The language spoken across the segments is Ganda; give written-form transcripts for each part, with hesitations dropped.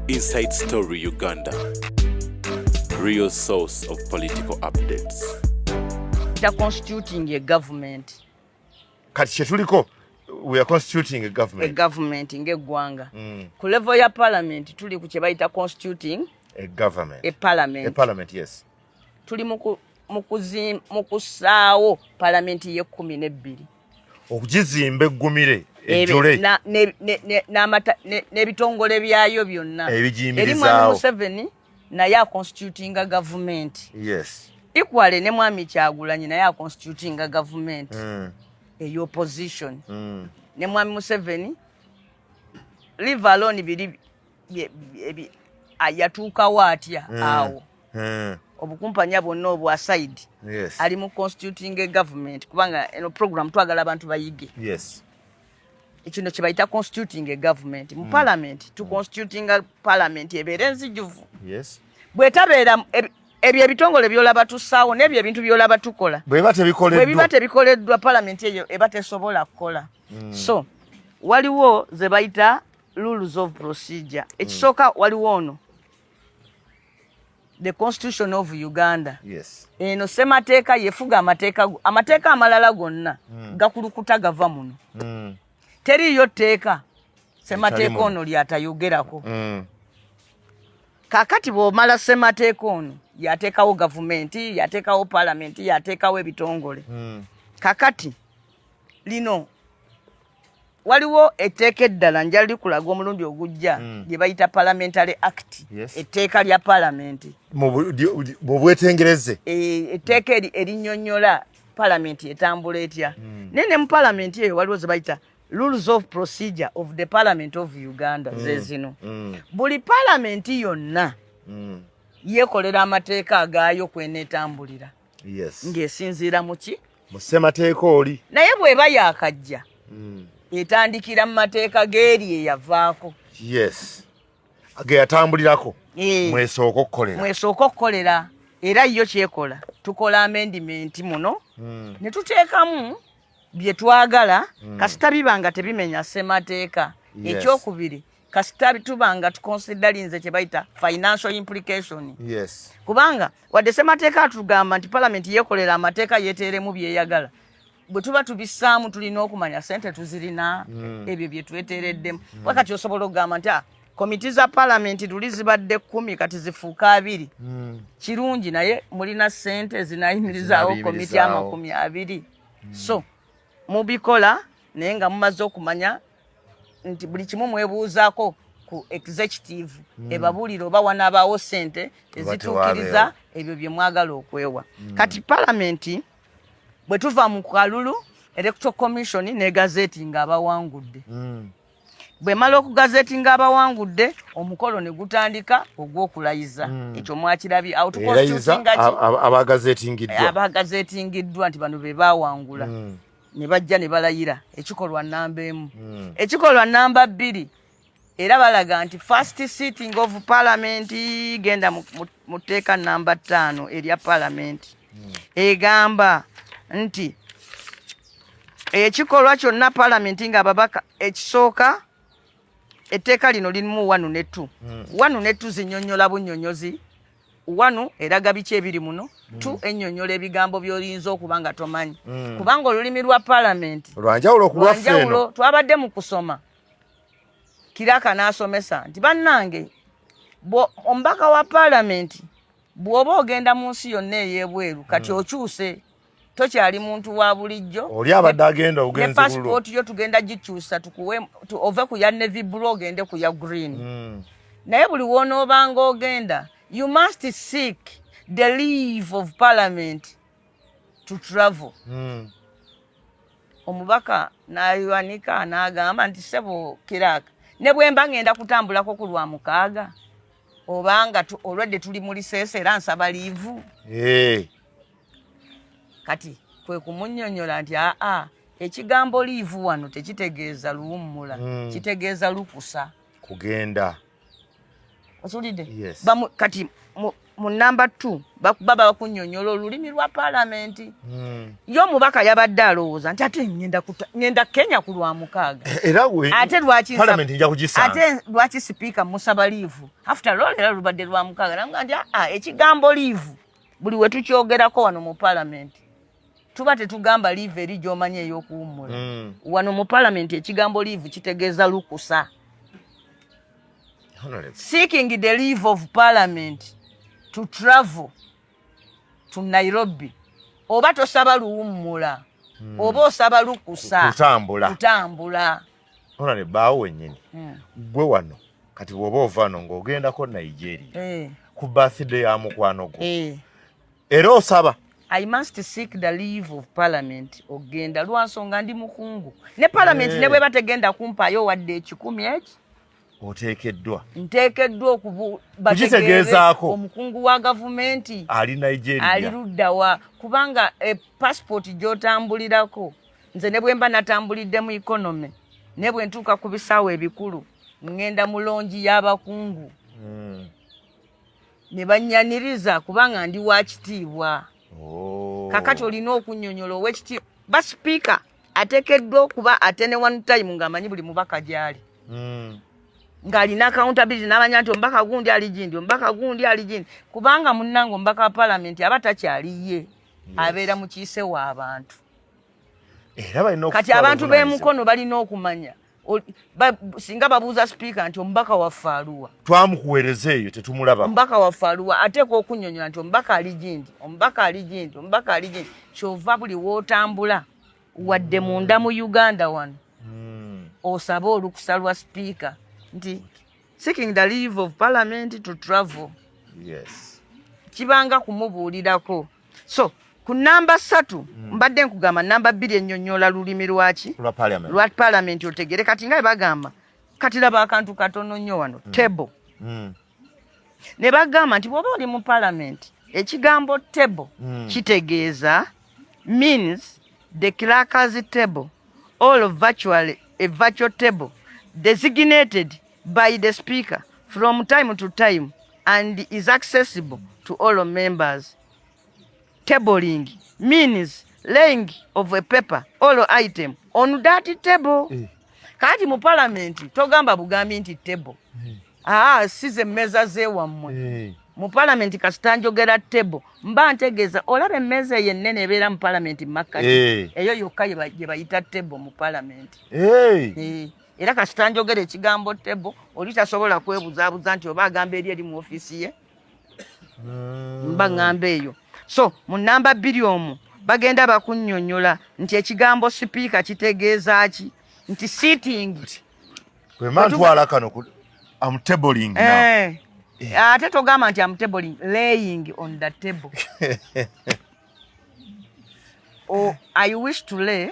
Inside Story Uganda, real source of political updates. Constituting a government. Kati chetuliko, we are constituting a government. A government ng'eggwanga. Ku level ya parliament tuli ku kye bayita constituting a government. A parliament. A parliament, yes. Tuli mu kusaawo parliament ye 12. Okugizimba eggumire ejjole n'ebitongole byayo byonna ebijimirizaawo. Museveni naye a constituting a government. Yes. Equally ne Mwami Kyagulanyi naye a constituting a government. Opposition. Ne Mwami Museveni leave alone biri ayatuukawo atya awo. Obukumpanya bwonna obwa side. Yes. Ali mu constituting a government kubanga eno program twagala abantu bayige. Yes. Ekino kye bayita constituting a government mu parliament to constituting a parliament ebeere nzijuvu. Yes. Bwetabeera ebyo ebitongole byolaba tusaawo n'ebyo ebintu byolaba tukola bwe biba tebikoleddwa parliament eyo eba tesobola kukola. So waliwo ze bayita rules of procedure. Ekisooka waliwo ono the Constitution of Uganda. Yes. Eno ssemateeka yefuga amateeka amalala gonna gakulukuta gava muno. Teriyo tteeka ssemateeka ono lyatayogerako. Kakati bw'omala ssemateeka ono yateekawo gavumenti, yateekawo parliament, yateekawo ebitongole. Kakati lino waliwo etteeka eddala njala likulaga omulundi ogujja lye bayita Parliamentary Act. Yes. Etteeka lya parliament. Mu bwetengereze. Etteeka erinnyonnyola parliament etambula etya. Nene mu parliament eyo waliwo ze bayita rules of procedure of the Parliament of Uganda. Zezino. Buli parliament yonna yekolera amateeka agaayo kwenetambulira. Yes. Ng'esinziira mu ki? Mu ssemateeka oli. Naye bw'eba yaakajja etandikira mu mateeka g'eri eyavaako. Yes. Ge yatambulirako. Mwesooka okukolera. Era yo kyekola. Tukola amendment muno. Ne tuteekamu bye twagala kasita bibanga tebimenya ssemateeka. Ekyokubiri kasita tubanga tukonsiderinze kye bayita financial implication. Yes. Kubanga wadde ssemateeka tugamba nti parliament yekolera amateeka yeteeremu byeyagala. Bwe tuba tubissaamu tulina okumanya sente tuzirina ebyo bye tweteereddemu. Wakati osobola okugamba nti komiti za parliament tuli zibadde 10 kati zifuuka 2. Kirungi naye mulina sente zinayimirizaawo komiti 20. So mubikola naye nga mumaze okumanya nti buli kimu mwebuuzaako ku executive ebabuulira oba wanaabaawo sente ezituukiriza ebyo bye mwagala okwewa. Kati parliament bwe tuva mu kalulu electoral commission ne gazeti ng'abawangudde. Bwe mala okugazetinga abawangudde omukolo ne gutandika ogw'okulayiza. Ekyo mwakirabye abagazetingiddwa nti bano be baawangula. Ne bajja ne balayira ekikolwa nnamba 1. Ekikolwa nnamba 2 era balaga nti first sitting of parliament genda mu tteeka nnamba 5 erya parliament egamba nti ekikolwa kyonna parliament nga ababaka ekisooka etteeka lino lirimu 1 ne 2. 1 ne 2 zinnyonnyola bunnyonnyozi. 1 eraga biki ebiri muno. 2 ennyonnyola ebigambo by'oyinza okuba nga tomanyi. Kubanga olulimi lwa parliament lwanjawulo ku lwaffe eno. Twabadde mu kusoma Kiraka n'asomesa nti bannange omubaka wa parliament bw'oba ogenda mu nsi yonna ey'ebweru kati okyuse tokyali muntu wa bulijjo. Oli abadde agenda obugenzi ne passport yo tugenda gikyusa tukuwe ove ku ya navy blue ogende ku ya green. Naye buli w'onoobanga ogenda you must seek the leave of parliament to travel. Omubaka n'ayiwanika n'agamba nti sebo Kiraka ne bwe mba ngenda kutambulako ku lwa 6 obanga olwedde tuli mu liseese era nsaba liivu. Kati kwe kumunnyonnyola nti ekigambo liivu wano tekitegeeza luwummula. Kitegeeza lukusa. Kugenda. Osulidde? Yes. Kati mu number 2 baba bakunnyonnyola olulimi lwa parliament. Yo mubaka yabadde alowooza nti ate ngenda Kenya ku lwa mukaaga. Era we ate lwaki parliament nja kugisanga. Ate lwaki speaker musaba leave. After all era lubadde lwa mukaaga. Namugamba nti ekigambo leave buli we tukyogerako wano mu parliament. Tuba tetugamba leave eri gy'omanya ey'okuwummula. Wano mu parliament ekigambo leave kitegeeza lukusa. Seeking the leave of parliament to travel to Nairobi. Oba tosaba luwummula. Oba osaba lukusa. Kutambula. Honorable baawo wennyini. Gwe wano kati bw'oba ovano ng'ogendako Nigeria. Ku birthday ya mukwano gwo. Era osaba. I must seek the leave of parliament ogenda lwansonga ndi mukungu. Ne parliament ne bwe bategenda kumpaayo wadde ekikumi eki. Oteekeddwa. Nteekeddwa okukitegeezaako omukungu wa gavumenti ali Nigeria. Ali luddawa kubanga passport gy'otambulirako. Nze ne bwe mba natambulidde mu economy ne bwe ntuuka ku bisaawo ebikulu ngenda mulongi y'abakungu. Ne bannyaniriza kubanga ndi wa kitiibwa. Kakati olina okunnyonnyola ow'ekitiibwa. Ba speaker ateekeddwa okuba atene one time ng'amanyi buli mubaka gy'ali. Ng'alina accountability n'amanya nti ombaka gundi ali gindi, ombaka gundi ali gindi. Kubanga munnange ombaka parliament aba takyaliye. Abeera mu kiise w'abantu. Kati abantu b'emukono balina okumanya. Singa babuuza speaker nti ombaka waffe aluwa. Twamukuweereza eyo tetumulaba. Ombaka waffe aluwa ateeka okunnyonnyola nti ombaka ali gindi, ombaka ali gindi, ombaka ali gindi. Kyova buli w'otambula wadde munda mu Uganda wano. Osaba olukusa lwa speaker. Nti seeking the leave of parliament to travel. Yes. Kibanga kumubuulirako. So ku namba 3 mbadde nkugamba namba 2 ennyonnyola lulimi lwaki lwa parliament otegere kati nga bagamba kati laba akantu katono nnyo wano table. Ne bagamba nti bw'oba oli mu parliament ekigambo table kitegeeza means the clerk's table or virtually a virtual table designated by the speaker from time to time and is accessible to all members. Tabling means laying of a paper or item on that table. Kati mu parliament togamba bugambi nti table. Size meza zewammwe. Mu parliament kasitanjogera table. Mba ntegeeza olaba emmeza yennene ebeera mu parliament makkati. Eyo yokka gye bayita table mu parliament. Era kasitanjogera ekigambo table oli tasobola kwebuzaabuza nti oba agamba eri mu office ye. Mba ngamba eyo. So mu namba 2 omwo bagenda bakunnyonnyola nti ekigambo speaker kitegeeza ki nti sitting. Kwe mantwala kano I'm tabling now. Ate togamba nti I'm tabling, laying on the table. Or I wish to lay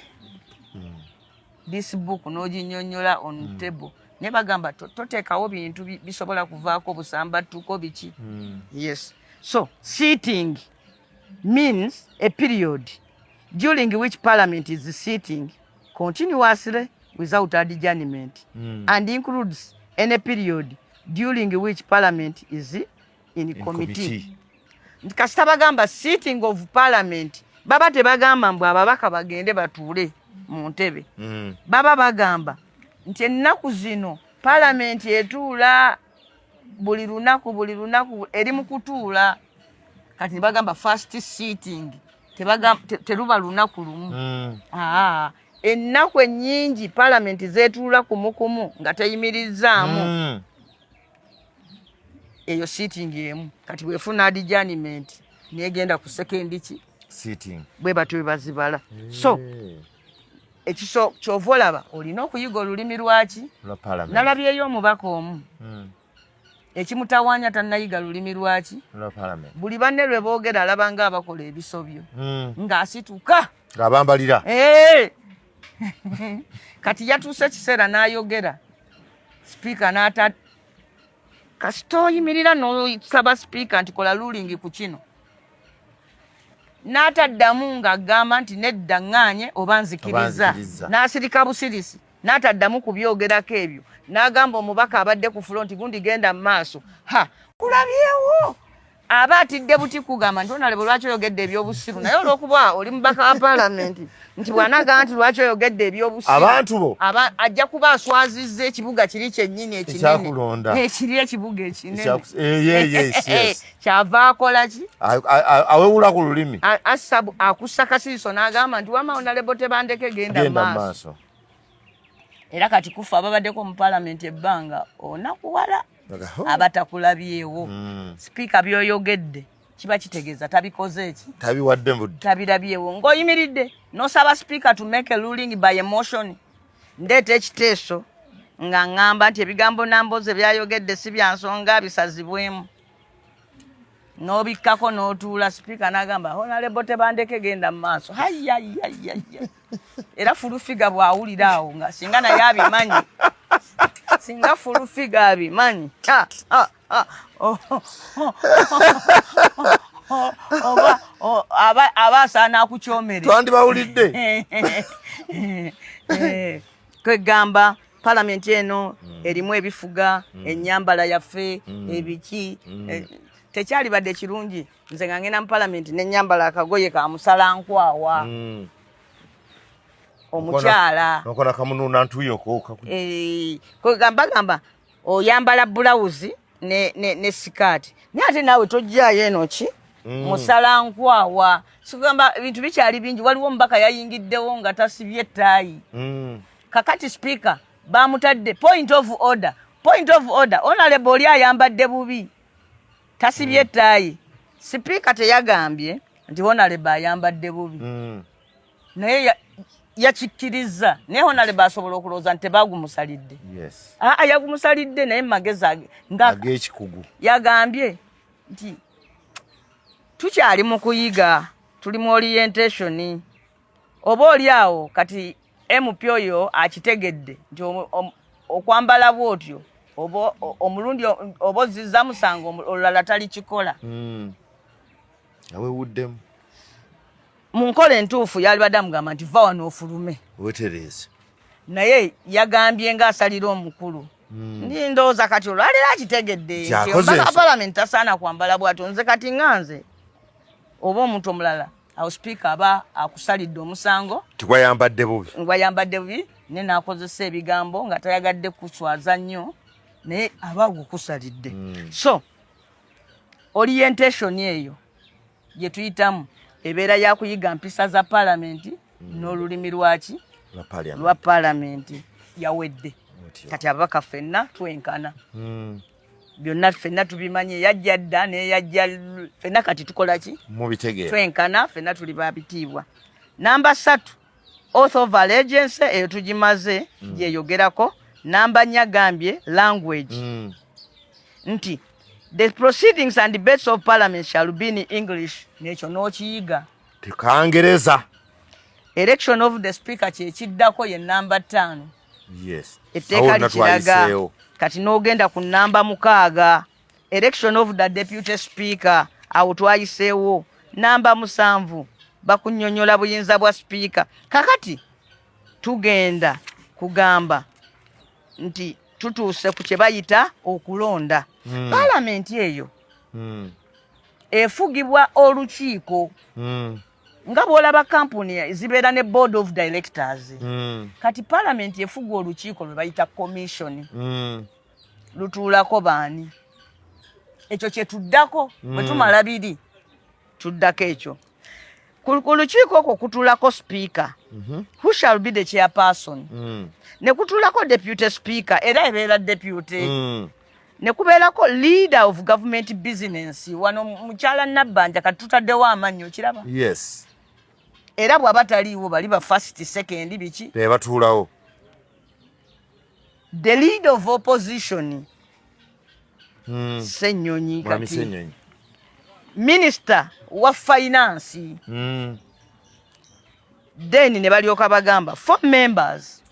this book n'oginnyonnyola on table. Ne bagamba toteekawo bintu bisobola kuvaako busambattuko biki. Yes. So sitting means a period during which parliament is sitting continuously without adjournment and includes any period during which parliament is in committee. Kasita bagamba sitting of parliament baba tebagamba mbu ababaka bagende batuule mu ntebe. Baba bagamba nti ennaku zino parliament etuula buli lunaku eri mu kutuula. Kati bagamba first sitting teruba lunaku lumu. Ennaku ennyingi parliament zetuula kumukumu nga teyimirizzaamu. Eyo sitting emu. Kati bwefuna adjournment negenda ku second sitting. Bwe batyo bwe bazibala. So ekiso kyova olaba olina okuyiga olulimi lwaki nalabyeyo omubaka omu. Ekimutawaanya tannayiga lulimi lwaki buli banne lwe boogera alaba nga abakola ebisobyo ng'asituka ng'abambalira. Kati yatuuse ekiseera n'ayogera sipiika n'ata kasita oyimirira n'osaba sipiika nti kola ruling ku kino n'ataddamu ng'agamba nti nedda ŋŋaanye oba nzikiriza n'asirika busirisi n'ataddamu kubyogerako ebyo n'agamba omubaka abadde ku front gundi genda mu maaso kulabyewo aba atidde buti kugamba nti onalebo lwaki oyogedde ebyobusiru naye olw'okuba oli mubaka wa paalamenti nti bw'anaga nti lwaki oyogedde ebyobusiru abantu bo ajja kuba aswazizza ekibuga kiri kyennyini ekyakulonda ekiri ekibuga ekinene kyava akola ki awewula ku lulimi asabu akussa kasiiso n'agamba nti wama onalebo tebandeke genda maaso era kati kufa ababaddeko mu paalamenti ebbanga onakuwala abatakulabyewo sipiika byoyogedde kiba kitegeeza tabikoze eki tabiwadde budde tabirabyewo ng'oyimiridde n'osaba sipiika to make a ruling by emotion ndeeta ekiteeso nga ŋŋamba nti ebigambo namboze byayogedde si bya nsonga bisazibwemu n'obikkako n'otuula sipiika n'agamba honorable tebandeke genda mu maaso hayayayaya era fulufiga bw'awulira awo nga singa naye abimanyi singa fulufiga abimanyi aba asaana akukyomere twandibawulidde kwegamba paalamenti eno erimu ebifuga ennyambala yaffe ebiki tekyalibadde kirungi nze nga ngenda mu paalamenti n'ennyambala akagoye ka musalankwawa omukyala nokona kamununa ntuyo kwegamba oyambala bulawuzi ne sikaati naye ate naawe tojjaayo eno ki musalankwawa sikugamba ebintu bikyali bingi waliwo omubaka yayingiddewo nga tasibye ettaayi kakati sipiika bamutadde point of order honorable oli ayambadde bubi tasibye ettaayi sipiika teyagambye nti honorable ayambadde bubi naye yakikkiriza naye honorable asobola okulowooza nti tebagumusalidde yagumusalidde naye mumagezi ag'ekikugu yagambye nti tukyali mu kuyiga tuli mu orientation oba oli awo kati MP oyo akitegedde nti okwambala bwotyo omulundi oba ozizza musango olulala tali kikola awewuddemu mu nkola entuufu yali badde amugamba nti va wano ofulume wetereze naye yagambye ng'asalira omukulu ndi ndowooza kati olwaliro akitegedde nti omubaka paalamenti tasaana kwambala bwatyo nze kati nganze oba omuntu omulala awo sipiika aba akusalidde omusango tiwayambadde bubi ngwayambadde bubi naye n'akozesa ebigambo nga tayagadde kuswaza nnyo naye aba agukusalidde so orientation eyo gye tuyitamu ebeera ya kuyiga mpisa za paalamenti n'olulimi lwaki lwa paalamenti yawedde kati ababaka ffenna twenkana byonna ffenna tubimanye yajja dda neyajja ffenna kati tukola ki mubitegeera twenkana ffenna tuli babitiibwa namba 3 oath of allegiance eyo tugimaze gyeyogerako namba 4 gambye language nti the proceedings and debates of parliament shall be in English nekyo n'okiyiga tekangereza election of the speaker kyekiddako ye namba 5 etteeka likiraga kati n'ogenda ku namba 6 election of the deputy speaker awo twayiseewo namba 7 bakunnyonnyola buyinza bwa speaker kakati tugenda kugamba nti tutuuse ku kye bayita okulonda paalamenti eyo efugibwa olukiiko nga bw'olaba kampuni zibeera ne board of directors kati paalamenti efugwa olukiiko lwe bayita commission lutuulako baani ekyo kye tuddako bwe tumala biri tuddako ekyo ku lukiiko okwo kutuulako speaker who shall be the chairperson ne kutuulako deputy speaker era ebeera deputy ne kubeerako leader of government business wano mukyala Nabbanja kati tutaddewo amannya kiraba era bw'aba taliiwo bali ba first second biki batuulawo the leader of opposition Ssenyonyi kati minister wa finance then ne balyoka bagamba 4 members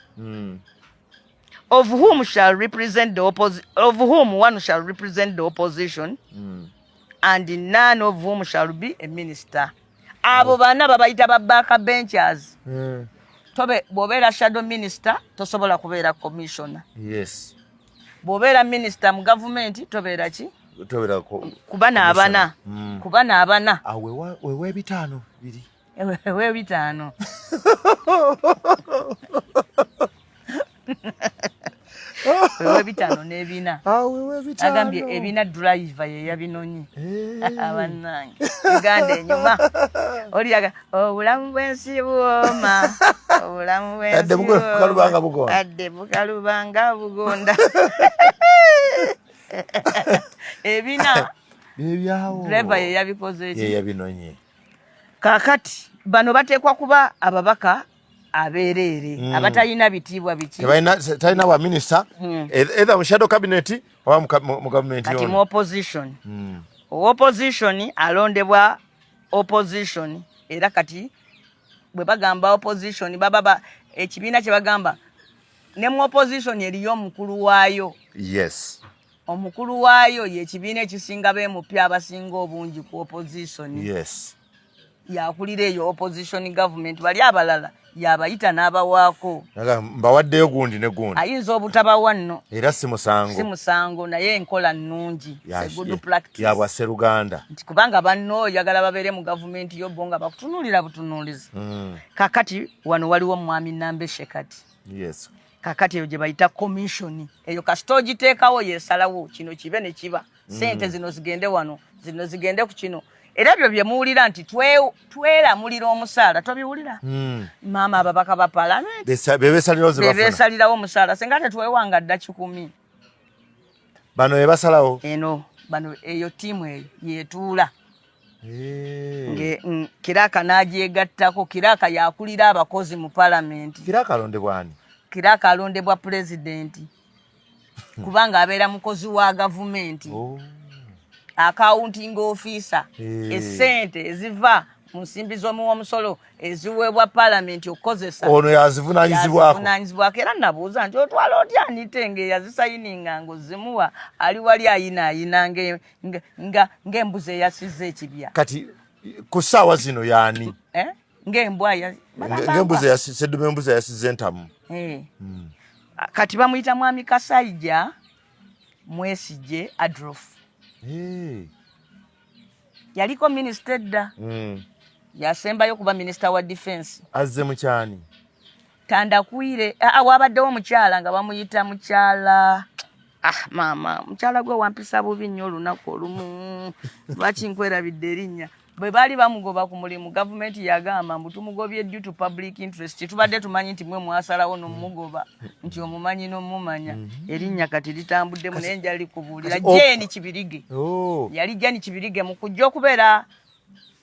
of whom shall represent the one shall represent the opposition and none of whom shall be a minister. Abo bana babayita babaka benchers. Tobe bobera shadow minister tosobola kubeera commissioner. Yes. Bobera minister mu government tobeera ki kubana abana kubana abana wewe bitano biri wewe bitano wewe bitano nebina wewe bitano agambye ebina driver ye yabinonyi abananyi gande nyuma oliyaga obulamu bwensi buoma obulamu bwensi adde bukalubanga bugonda ebina ebyawo driver ye yabikoze ye yabinonyi kakati bano batekwa kuba ababaka aberere abatayina bitibwa biki tayina wa minister either mu shadow cabinet or mu government kati mu opposition opposition alondebwa opposition era kati bwe bagamba opposition baba ekibiina kye bagamba ne mu opposition eriyo omukulu waayo. Yes, omukulu waayo ye kibiina ekisinga beemupya abasinga obungi ku opposition. Yes, yakulira eyo opposition government bali abalala yabayita n'abawaako mbawaddeyo gundi ne gundi ayinza obutabawa nno era si musango naye enkola nnungi good practice ya Bwasseruganda nti kubanga banno oyagala babeere mu gavumenti yo bo nga bakutunuulira butunuulizi. Kakati wano waliwo mwami Nambeshe kati. Yes, kakati eyo gye bayita commission eyo kasita ogiteekawo yeesalawo kino kibe ne kiba sente zino zigende wano zino zigende ku kino. Era byo bye muwulira nti tweramulira omusaala tobiwulira. Maama ababaka ba parliament bebesalirawo omusaala senga tetwewanga dda 10 bano ebasalawo eno bano eyo tiimu eyo yetuula Kiraka n'agyegattako. Kiraka yakulira abakozi mu parliament. Kiraka alondebwa ani? Kiraka alondebwa president kubanga abeera mukozi wa gavumenti. Accounting officer. Esente eziva mu nsimbi z'omuwomusolo eziweebwa parliament okozesa. Ono yazivunanyizibwako. Era nabuuza nti otwala otya Nitenge yazisayininga ng'ozimuwa ali wali ayinaayina ng'embuzi eyasize ekibya. Kati ku ssaawa zino yaani? Ng'embwa Sseddume embuzi eyasize entamu. Kati bamuyita Mwami Kasaija Mwesigye Adolf. Yaliko minister edda. Yasembayo kuba minister wa defense. Azze mukyani? Tandakwire. Wabaddewo mukyala nga bamuyita mukyala. Mama, mukyala gwe wampisa bubi nnyo olunaku olumu. Lwaki nkwerabidde erinnya. Bwe baali bamugoba ku mulimu gavumenti yagamba mbu tumugobye due to public interest. Tubadde tumanyi nti mwe mwasalawo n'omugoba nti omumanyi n'omumanya. Erinnya kati litambuddemu naye njali kubuulira. Jeni Kibirige. Yali Jeni Kibirige mu kujja okubeera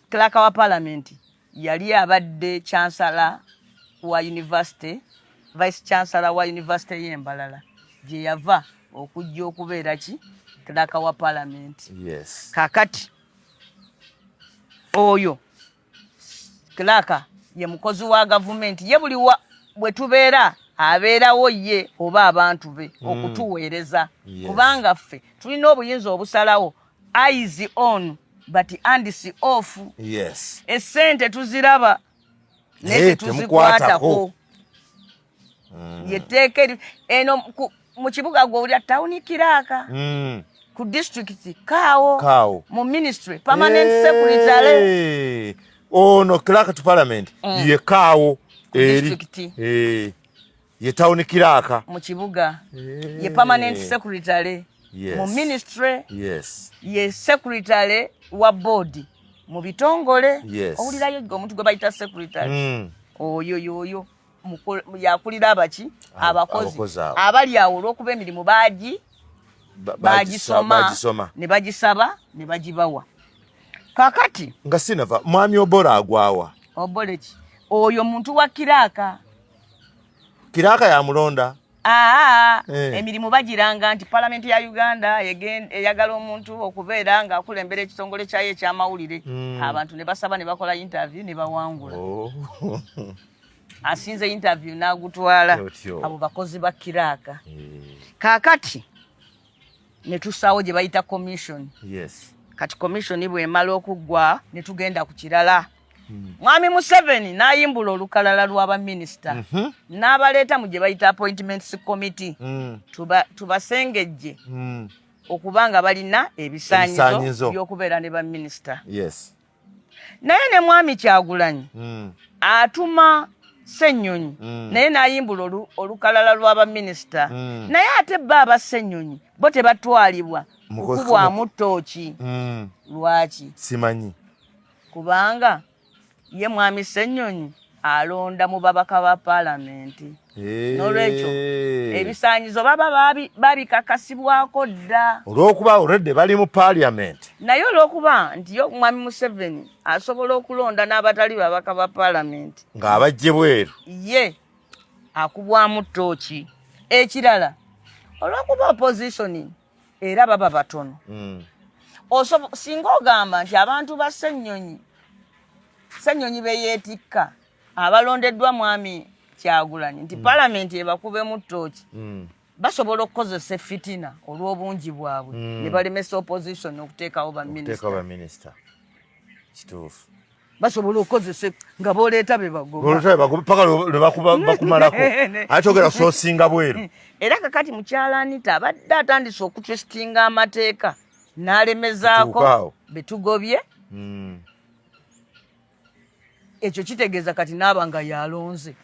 clerk wa parliament. Yali abadde chancellor wa university, vice chancellor wa university y'Embalala. Gye yava okujja okubeera ki clerk wa parliament. Yes. Kakati oyo clerk ye mukozi wa gavumenti ye buli bwe tubeera abeerawo ye oba abantu be okutuweereza. Kubanga ffe tulina obuyinza obusalawo eyes on but hands off. Yes. Esente tuziraba naye tuzikwatako. Yeteeke eno mu kibuga gw'owulira tawuni Kiraka. Ku district Kaawo. Mu ministry permanent secretary. Ono Kiraka to parliament ye Kaawo district. Ye town Kiraka. Mu kibuga ye permanent secretary. Yes. Mu ministry. Yes. Ye secretary wa board. Mu bitongole. Yes. Owulirayo omuntu gwe bayita secretary. Oyo yakulira abaki abakozi abali awo olw'okuba emirimu bagisoma ne bagisaba ne bagibawa. Kakati nga sinava mwami Obola agwawa. Obola ki? Oyo muntu wa Kiraka. Kiraka ya mulonda. Emirimu bagiranga nti parliament ya Uganda eyagala omuntu okubeera nga akulembera ekitongole kyayo ekyamawulire. Abantu ne basaba ne bakola interview ne bawangula. Asinze interview n'agutwala abo bakozi ba Kiraka. Kakati ne tusaawo gye bayita commission. Yes. Kati commission bwe emala okuggwa ne tugenda ku kirala. Mwami Museveni n'ayimbula olukalala lw'aba minister. N'abaleeta mu gye bayita appointments committee. Tubasengejje. okubanga balina ebisaanyizo by'okubeera ne baminisita. Yes. Naye ne mwami Kyagulanyi atuma Ssenyonyi naye n'ayimbula olukalala lw'abaminisita. Naye ate bo aba Ssenyonyi bo tebatwalibwa kukubwamu ttooki. Lwaki? Simanyi. Kubanga ye mwami Ssenyonyi alonda mu babaka ba paalamenti. N'olwekyo ebisaanyizo baba babikakasibwako dda. Olw'okuba already bali mu paalamenti. Naye olw'okuba nti yo mwami Museveni asobola okulonda n'abatali babaka ba paalamenti. Ng'abajje bweru. Ye akubwamu ttooki. Ekirala olw'okuba opposition era baba batono. Singa ogamba nti abantu ba Ssenyonyi beyeetikka abalondeddwa mwami Kyagulanyi nti paalamenti ebakubemu ttooki, basobola okukozesa fitina olw'obungi bwabwe ne balemesa opposition okuteekawo baminisita. Kituufu. Basobola okukozesa nga booleeta be bagoba paka ne bakumalako. Ate ogera soosinga bweru. Era kakati mukyala Anita abadde atandise okutwistinga amateeka n'alemezaako betugobye. Ekyo kitegeeza kati naaba nga yalonze.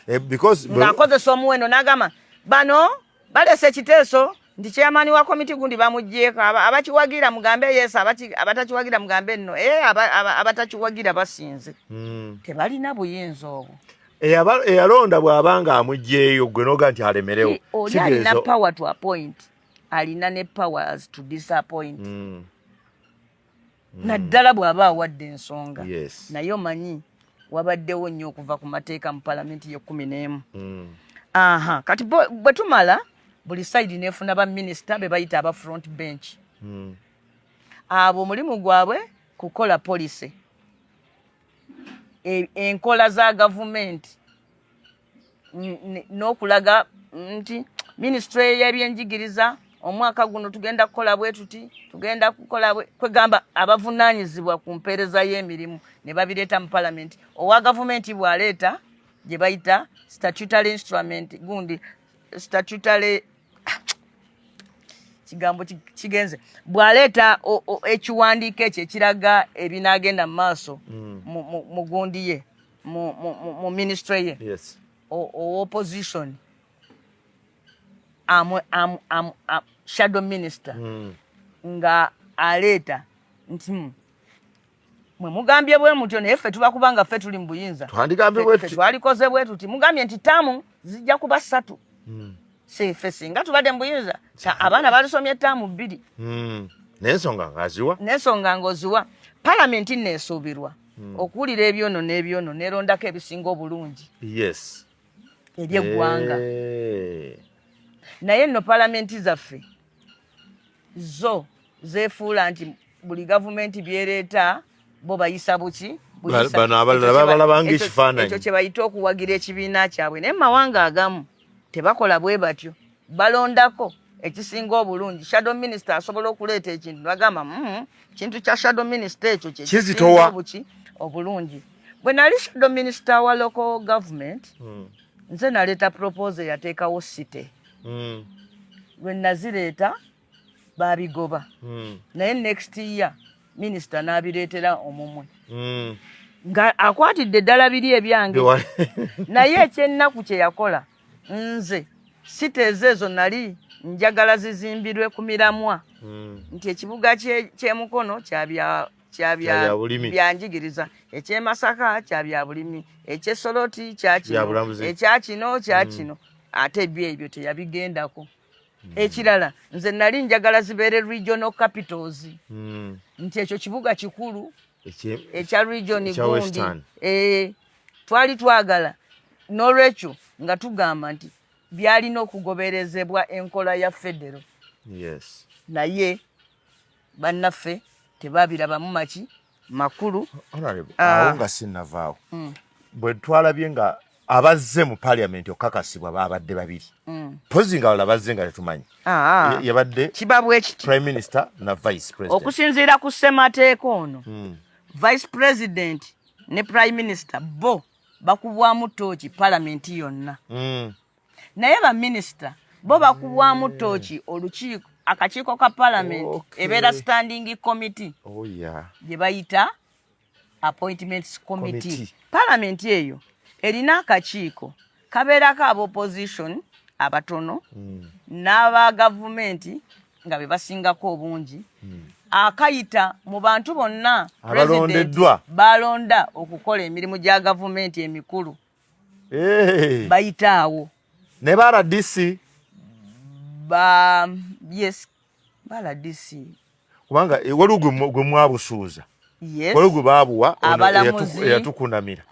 Ng'akozesa omuwendo n'agamba bano balese ekiteeso nti chairman wa komiti gundi bamuggyeko, abakiwagira mugambe yes, abatakiwagira mugambe nno, abatakiwagira basinze. Tebalina buyinza obwo. Eyalonda bw'abanga amuggyeyo gwe noga nti alemerewo. Oli alina power to appoint, alina ne powers to disappoint. Naddala bw'aba awadde ensonga. Naye omanyi wabaddewo nnyo okuva ku mateeka mu paalamenti ye-11. Kati bwe tumala buli side neefuna baminisita be bayita aba front bench. Abo omulimu gwabwe kukola policy. Enkola za gavumenti n'okulaga nti ministry y'ebyenjigiriza omwaka guno tugenda kukola bwe tuti, tugenda kukola kwegamba abavunaanyizibwa ku mpeereza y'emirimu ne babireeta mu paalamenti. Owa gavumenti bw'aleeta gye bayita statutory instrument gundi statutory kigambo kigenze bw'aleeta ekiwandiiko ekyo ekiraga ebinaagenda mu maaso mu gundi ye mu ministry ye. Opposition shadow minister nga aleeta nti mwe mugambye bwe mutyo naye ffe tuba kubanga ffe tuli mu buyinza twalikoze bwe tuti mugambye nti taamu zijja kuba 3 ffe singa tubadde mu buyinza abaana balusomye taamu 2 n'ensonga ng'oziwa. Paalamenti neesuubirwa okuwulira ebyono n'ebyono n'erondako ebisinga obulungi eby'eggwanga. Naye nno paalamenti zaffe zo zeefuula nti buli gavumenti byereeta bo bayisa buki ekyo kye bayita okuwagira ekibiina kyabwe. Naye mu mawanga agamu tebakola bwe batyo, balondako ekisinga obulungi. Shadow minister asobola okuleeta ekintu bagamba kintu kya shadow minister ekyo kyekisinga buki obulungi. Bwe nali shadow minister wa local government nze naleeta proposal yateekawo site. Lwe nazireeta baabigoba. Naye next year minisita n'abireetera omumwe nga akwatidde ddala biri ebyange. Naye ekyennaku kye yakola nze site ezo nali njagala zizimbirwe ku miramwa nti ekibuga ky'emukono byanjigiriza, ekyemasaka kya bya bulimi, ekyesoloti ekya kino ate ebyo teyabigendako. Ekirala nze nali njagala zibeere regional capitals nti ekyo kibuga kikulu ekya region gundi twali twagala. N'olwekyo nga tugamba nti byalina okugoberezebwa enkola ya federo. Naye bannaffe tebabirabamu makulu. Awo nga sinnavaawo bwe twalabye nga abazze mu paalamenti okukakasibwa babadde 2 pozi nga bazze nga tetumanyi yabadde kibabwe ekiti prime minister na vice president. Okusinziira ku ssemateeka ono vice president ne prime minister bo bakubwamu ttooki paalamenti yonna. Naye baminisita bo bakubwamu ttooki olukiiko akakiiko ka parliament ebeera standing committee gye bayita appointments committee. Parliament eyo erina akakiiko kabeerako ab'opposition abatono n'aba gavumenti nga be basingako obungi akayita mu bantu bonna abalondeddwa balonda okukola emirimu gya gavumenti emikulu bayitaawo ne bara DC yes bala DC kubanga walugu gwe mwabusuuza walugu babuwa yatukunamira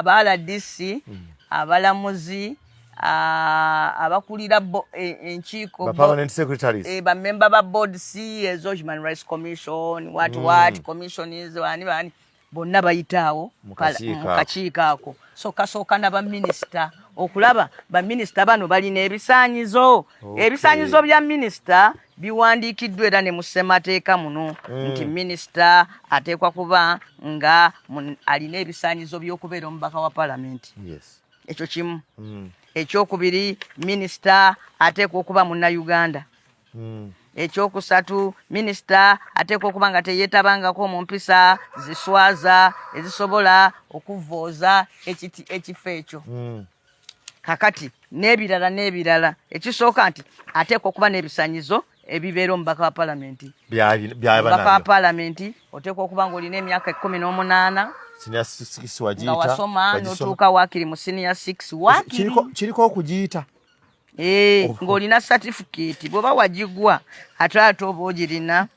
bala DC abalamuzi abakulira enkiiko permanent secretaries ba member ba board CEOs Human Rights Commission what commission is bani bonna bayitaawo mu kakiiko ako sooka na ba minister okulaba ba minister bano balina ebisaanyizo ebisaanyizo bya minister biwandiikiddwa era ne mu ssemateeka muno nti minister ateekwa kuba nga alina ebisaanyizo by'okubeera omubaka wa parliament. Ekyo kimu. Ekyokubiri minister ateekwa okuba Munnayuganda. Ekyokusatu minister ateekwa okuba nga teyeetabangako mu mpisa ziswaza ezisobola okuvooza ekifo ekyo. Kakati n'ebirala ekisooka nti ateekwa okuba n'ebisaanyizo ebibeera omubaka wa palamenti. Omubaka wa palamenti oteekwa okuba ng'olina emyaka 18 senior 6 wagiyita nga wasoma n'otuuka waakiri mu senior 6 waakiri kiriko okugiyita ng'olina certificate bw'oba wagigwa ate oba ogirina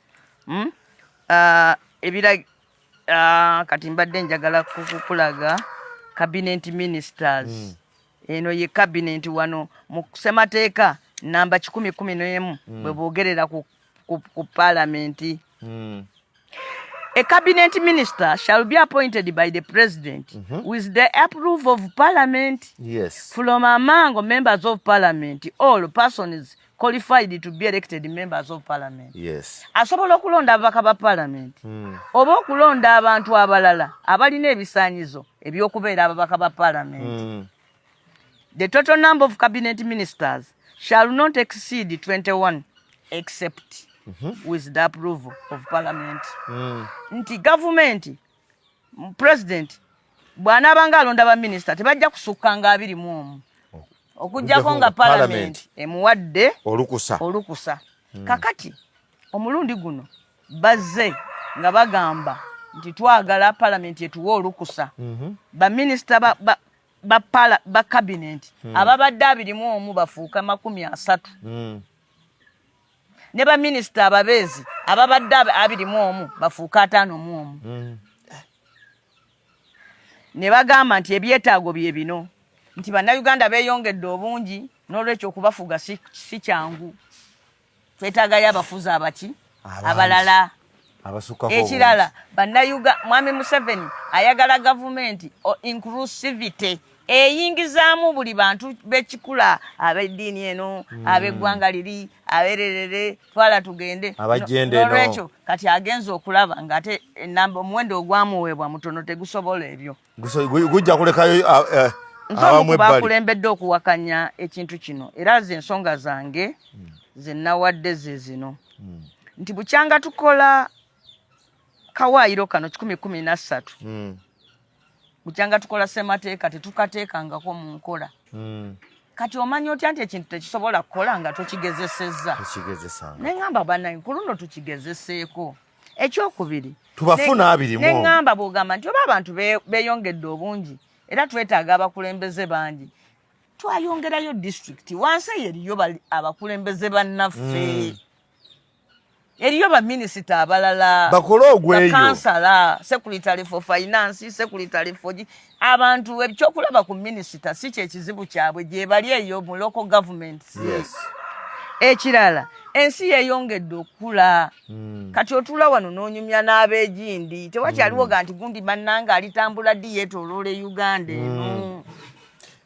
kati mbadde njagala kukulaga cabinet ministers eno ye cabinet wano mu ssemateeka namba 111 bwe boogerera ku parliament. A cabinet minister shall be appointed by the president with the approval of parliament from among members of parliament, all persons qualified to be elected members of parliament. Asobola okulonda ababaka ba parliament oba okulonda abantu abalala abalina ebisaanyizo eby'okubeera ababaka ba parliament. The total number of cabinet ministers shall not exceed 21 except with the approval of parliament. Nti government president bw'anaabanga alonda ba minister tebajja kusukkanga 21 okujjako nga parliament emuwadde olukusa. Kakati omulundi guno bazze nga bagamba nti twagala parliament etuwa olukusa ba minister ba cabinet ababadde 21 bafuuka 30 ne ba minister ababeezi ababadde 21 bafuuka 51 ne bagamba nti ebyetaago bye bino nti bannayuganda beeyongedde obungi n'olwekyo okubafuga si kyangu twetaagayo abafuzi abalala ekirala Mwami Museveni ayagala gavumenti inclusivity eyingizaamu buli bantu b'ekikula ab'eddiini eno ab'eggwanga liri abererere twala tugende n'olwekyo kati agenza okulaba ng'ate omuwendo ogwamuweebwa mutono tegusobola ebyo gujja kulekayo abamu ebbali bakulembedde okuwakanya ekintu kino era ze ensonga zange ze nawadde ze zino nti bukyanga tukola kawaayiro kano 2013 bukyanga tukola ssemateeka tetukateekangako mu nkola kati omanyi otya nti ekintu tekisobola kukola nga tokigezesezza neŋŋamba bannange ku luno tukigezeseeko. Ekyokubiri tubafuna 20 neŋŋamba bw'ogamba nti oba abantu beeyongedde obungi era twetaaga abakulembeze bangi twayongerayo disitulikiti wansi eriyo abakulembeze bannaffe eriyo baminisita abalala bakole ogweyo kansala secretary for finance secretary for abantu ekyokulaba ku minisita si kyekizibu kyabwe gye bali eyo mu local government. Ekirala ensi yeeyongedde okula kati otula wano n'onyumya n'abeegindi tewakyaliwo ga nti gundi bannanga alitambula ddi yeetooloola Uganda eno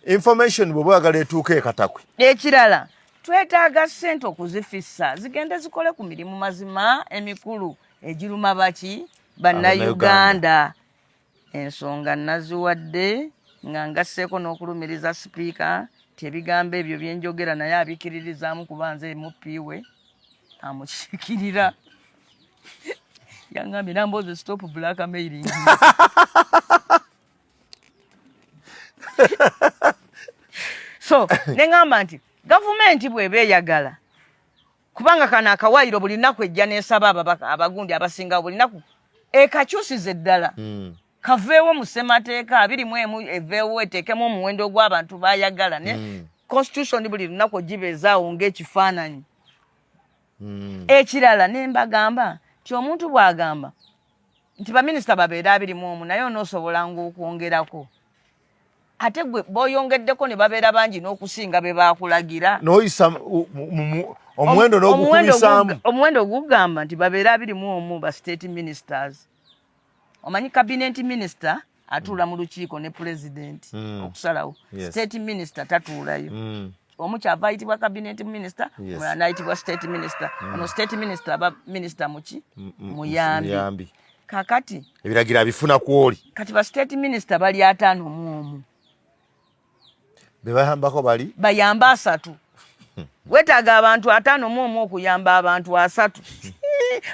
information bwe bwagala etuuka ekatakwe. Ekirala twetaaga ssente okuzifissa zigende zikole ku mirimu mazima emikulu egiruma baki bannayuganda. Ensonga naziwadde nga ngasseeko n'okulumiriza sipiika ti ebigambo ebyo byenjogera naye abikiririzaamu kuba nze mupiiwe amukiikirira yangambye namboze stop blackmailing so nengamba nti gavumenti bweba eyagala kubanga kana akawaayiro buli nnaku ejja n'esaba ababaka abagundi abasinga buli nnaku ekakyusiza eddala kaveewo mu ssemateeka 21 eveewo eteekemu omuwendo gw'abantu bayagala ne constitution buli lunaku ogibezaawo ng'ekifaananyi ekirala ne mbagamba nti omuntu bw'agamba nti baminisita babeere 21 naye onoosobola ng'okwongerako ate gwe b'oyongeddeko ne babeera bangi n'okusinga be baakulagira n'oyisa omuwendo n'ogukubisaamu omuwendo ogugamba nti babeere 21 ba state ministers omanyi cabinet minister atuula mu lukiiko ne president okusalawo state minister tatuulayo omu kyava ayitibwa cabinet minister omulala n'ayitibwa state minister ono state minister aba minister muki muyambi kakati ebiragiro abifuna kwoli kati ba state minister bali 51 be bayambako bali bayamba 3 wetaaga abantu 51 okuyamba abantu 3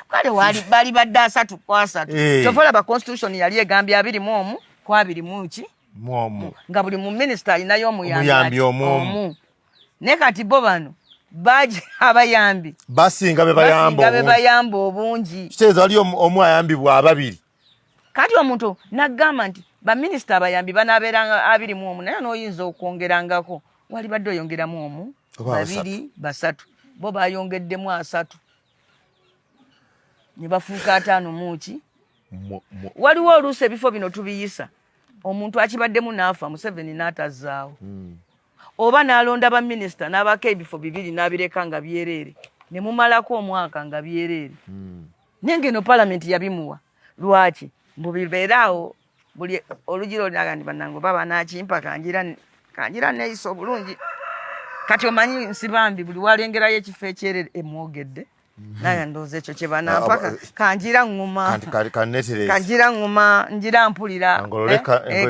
kale bali badde 3 kwa 3 kyovola ba constitution yali egambye 21 kwa 20 muomu nga buli mu minister alinayo omuyambi omu ne kati bo bano baji abayambi basinga be bayamba obungi kitegeeza wali omu ayambibwa 2 kati omuntu nagamba nti baminisita abayambi banaabeeranga 21 naye n'oyinza okwongerangako wali badde oyongeramu omu 2 3 bo bayongeddemu 3 ne bafuuka 5 muki waliwo oluusi ebifo bino tubiyisa omuntu akibaddemu n'afa Museveni n'atazaawo oba n'alonda baminisita n'abako ebifo 2 n'abireka nga byereere ne mumalako omwaka nga byereere naye ngeno palamenti yabimuwa lwaki mbu bibeeraawo buli olugiro nagandi bannange baba nakimpa kanjira neeyisa obulungi kati omanyi nsibambi buli walengerayo ekifo ekyerere emwogedde naye ndowooza ekyo kye banampaka kanjira ŋŋuma kanjira ŋŋuma njira mpulira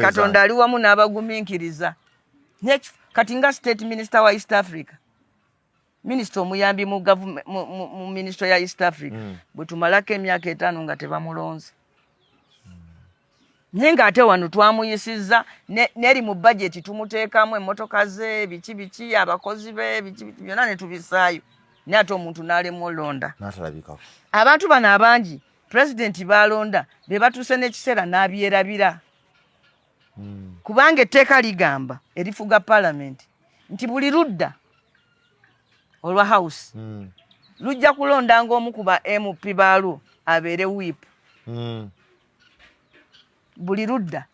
katonda ali wamu n'abagumiikiriza kati nga state minister wa East Africa minisita omuyambi mu minisitule ya East Africa bwe tumalako emyaka 5 nga tebamulonze naye ng'ate wano twamuyisizza neri mu budget tumuteekamu emmotoka ze biki abakozi be biki byonna ne tubisaayo naye ate omuntu n'alemu olonda n'atalabikako abantu bano abangi pulezidenti baalonda be batuuse n'ekiseera n'abyerabira kubanga etteeka ligamba erifuga palamenti nti buli ludda olwa house lujja kulondanga omu ku ba MP baalwo abeere whip buli ludda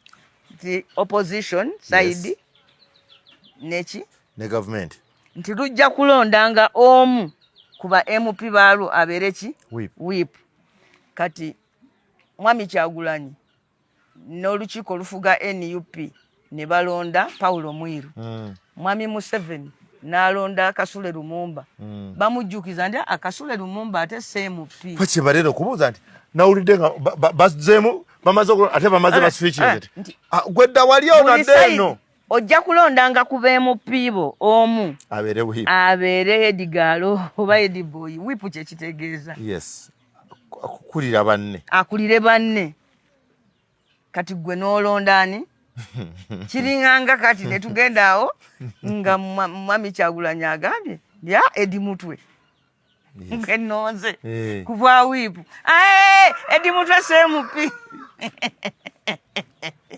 nti opposition side neki ne government nti lujja kulondanga omu ku ba MP baalwo abeere ki whip kati mwami Kyagulanyi n'olukiiko olufuga NUP ne balonda Paulo Mwiru mwami Museveni n'alonda Kasule Lumumba bamujjukiza nti Akasule Lumumba ate CMP kwe kibalero okubuuza nti nawulidde nga bazeemu bamaze ate bamaze baswitchinze gwedda wali onadde eno ojja kulondanga ku BMP bo omu abeere Edgalo oba Ediboy whip kye kitegeeza yes akulira banne akulire banne kati gwe n'olondani kiringanga kati ne tugenda awo nga mwami Kyagulanyi agambye ya Edi Mutwe ngenonze kuva wipu Edi Mutwe CMP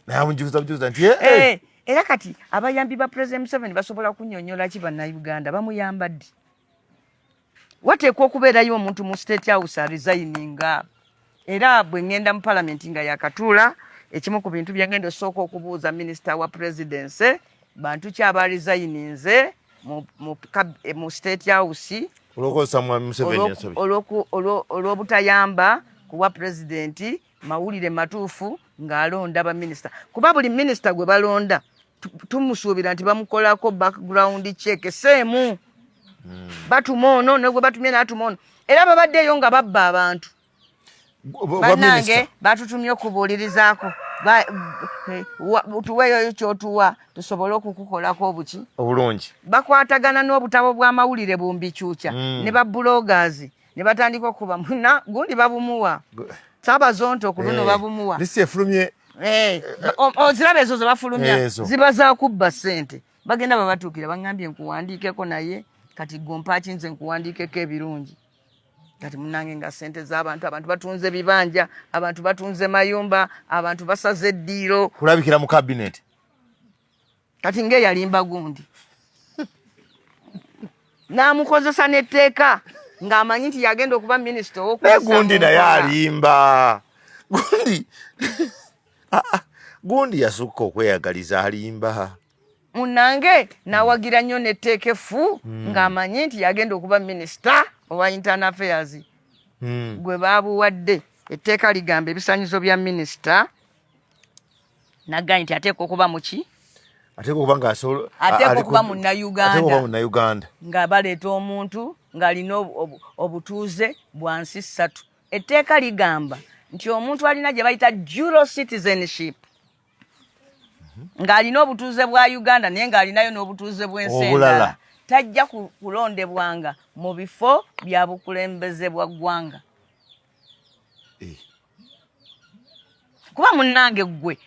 namunjuza nti era kati abayambi ba President Museveni basobola kunnyonnyola ki bannayuganda bamuyamba ddi wateekwa okubeerayo omuntu mu State House aresigninga era bwe ngenda mu palamenti nga yakatuula ekimu ku bintu byangenda osooka okubuuza minisita wa presidency bantu ki abaresigninze mu State House olw'obutayamba kuwa pulezidenti mawulire matuufu ng'alonda baminisita kuba buli minisita gwe balonda tumusuubira nti bamukolako background check seemu batuma ono negwe batumye n'atuma ono era babaddeyo nga babba abantu bannange batutumye okubuulirizaako tuweeyo kyotuwa tusobole okukukolako obuki obulungi bakwatagana n'obutabo bw'amawulire bumbikyukya ne ba bloggers ne batandika okuba muna gundi babumuwa Sabazonto ku luno babumuwa lisi efulumye ozirabe ezo zebafulumya ziba za kubba ssente bagenda babatuukira baŋŋambye nkuwandiikeko naye kati gompaaki nze nkuwandiikeko ebirungi kati munange nga ssente z'abantu abantu batunze bibanja abantu batunze mayumba abantu basaze eddiiro kulabikira mu kabinet kati ng'eyalimba gundi n'amukozesa n'etteeka ng'amanyi nti yagenda okuba minisita gundi naye alimba gundi yasukka okweyagaliza alimba munange n'awagira nnyo n'etteeka effu ng'amanyi nti yagenda okuba minisita owa internal affairs gwe baabuwadde etteeka ligamba ebisaanyizo bya minisita nagganyi nti ateeka okuba muki ateeka okuba munnayuganda nga baleeta omuntu ng'alina obutuuze bwa nsi 3 etteeka ligamba nti omuntu alina gye bayita dual citizenship ng'alina obutuuze bwa Uganda naye ng'alinayo n'obutuuze bw'ensi endala tajja kulondebwanga mu bifo bya bukulembeze bwa ggwanga kuba munnange gwe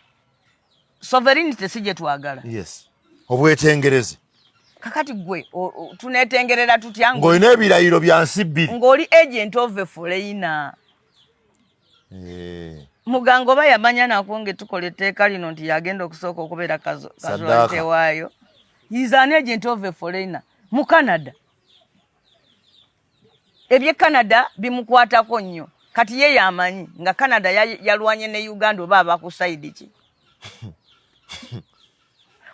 sovereignty si gye twagala obwetengereze kakati gwe tuneetengerera tutya ng'olina ebirayiro bya nsi 2 ng'oli agent of a foreigner muganga oba yamanya nakwonge tukola etteeka lino nti yagenda okusooka okubeera kazualite waayo is an agent of a foreigner mu Canada ebye Canada bimukwatako nnyo kati ye yamanyi nga Canada yalwanye ne Uganda oba abakusaidi ki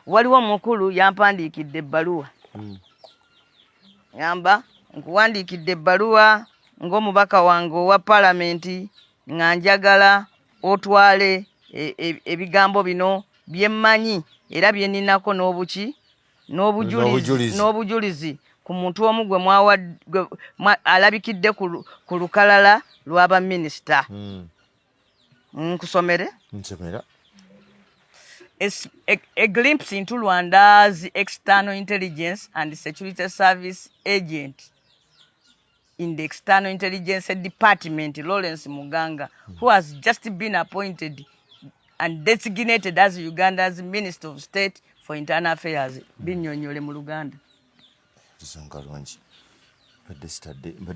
waliwo omukulu yampandiikidde ebbaluwa ngamba nkuwandiikidde ebbaluwa ng'omubaka wange owa palamenti nga njagala otwale ebigambo bino bye mmanyi era bye ninako n'obujulizi ku muntu omu gwe alabikidde ku lukalala lw'aba minisita nkusomere a glimpse into Rwanda's external intelligence and security service agent in the External Intelligence Department, Lawrence Muganga, who has just been appointed and designated as Uganda's Minister of State for Internal Affairs. Binyonyole mu Luganda.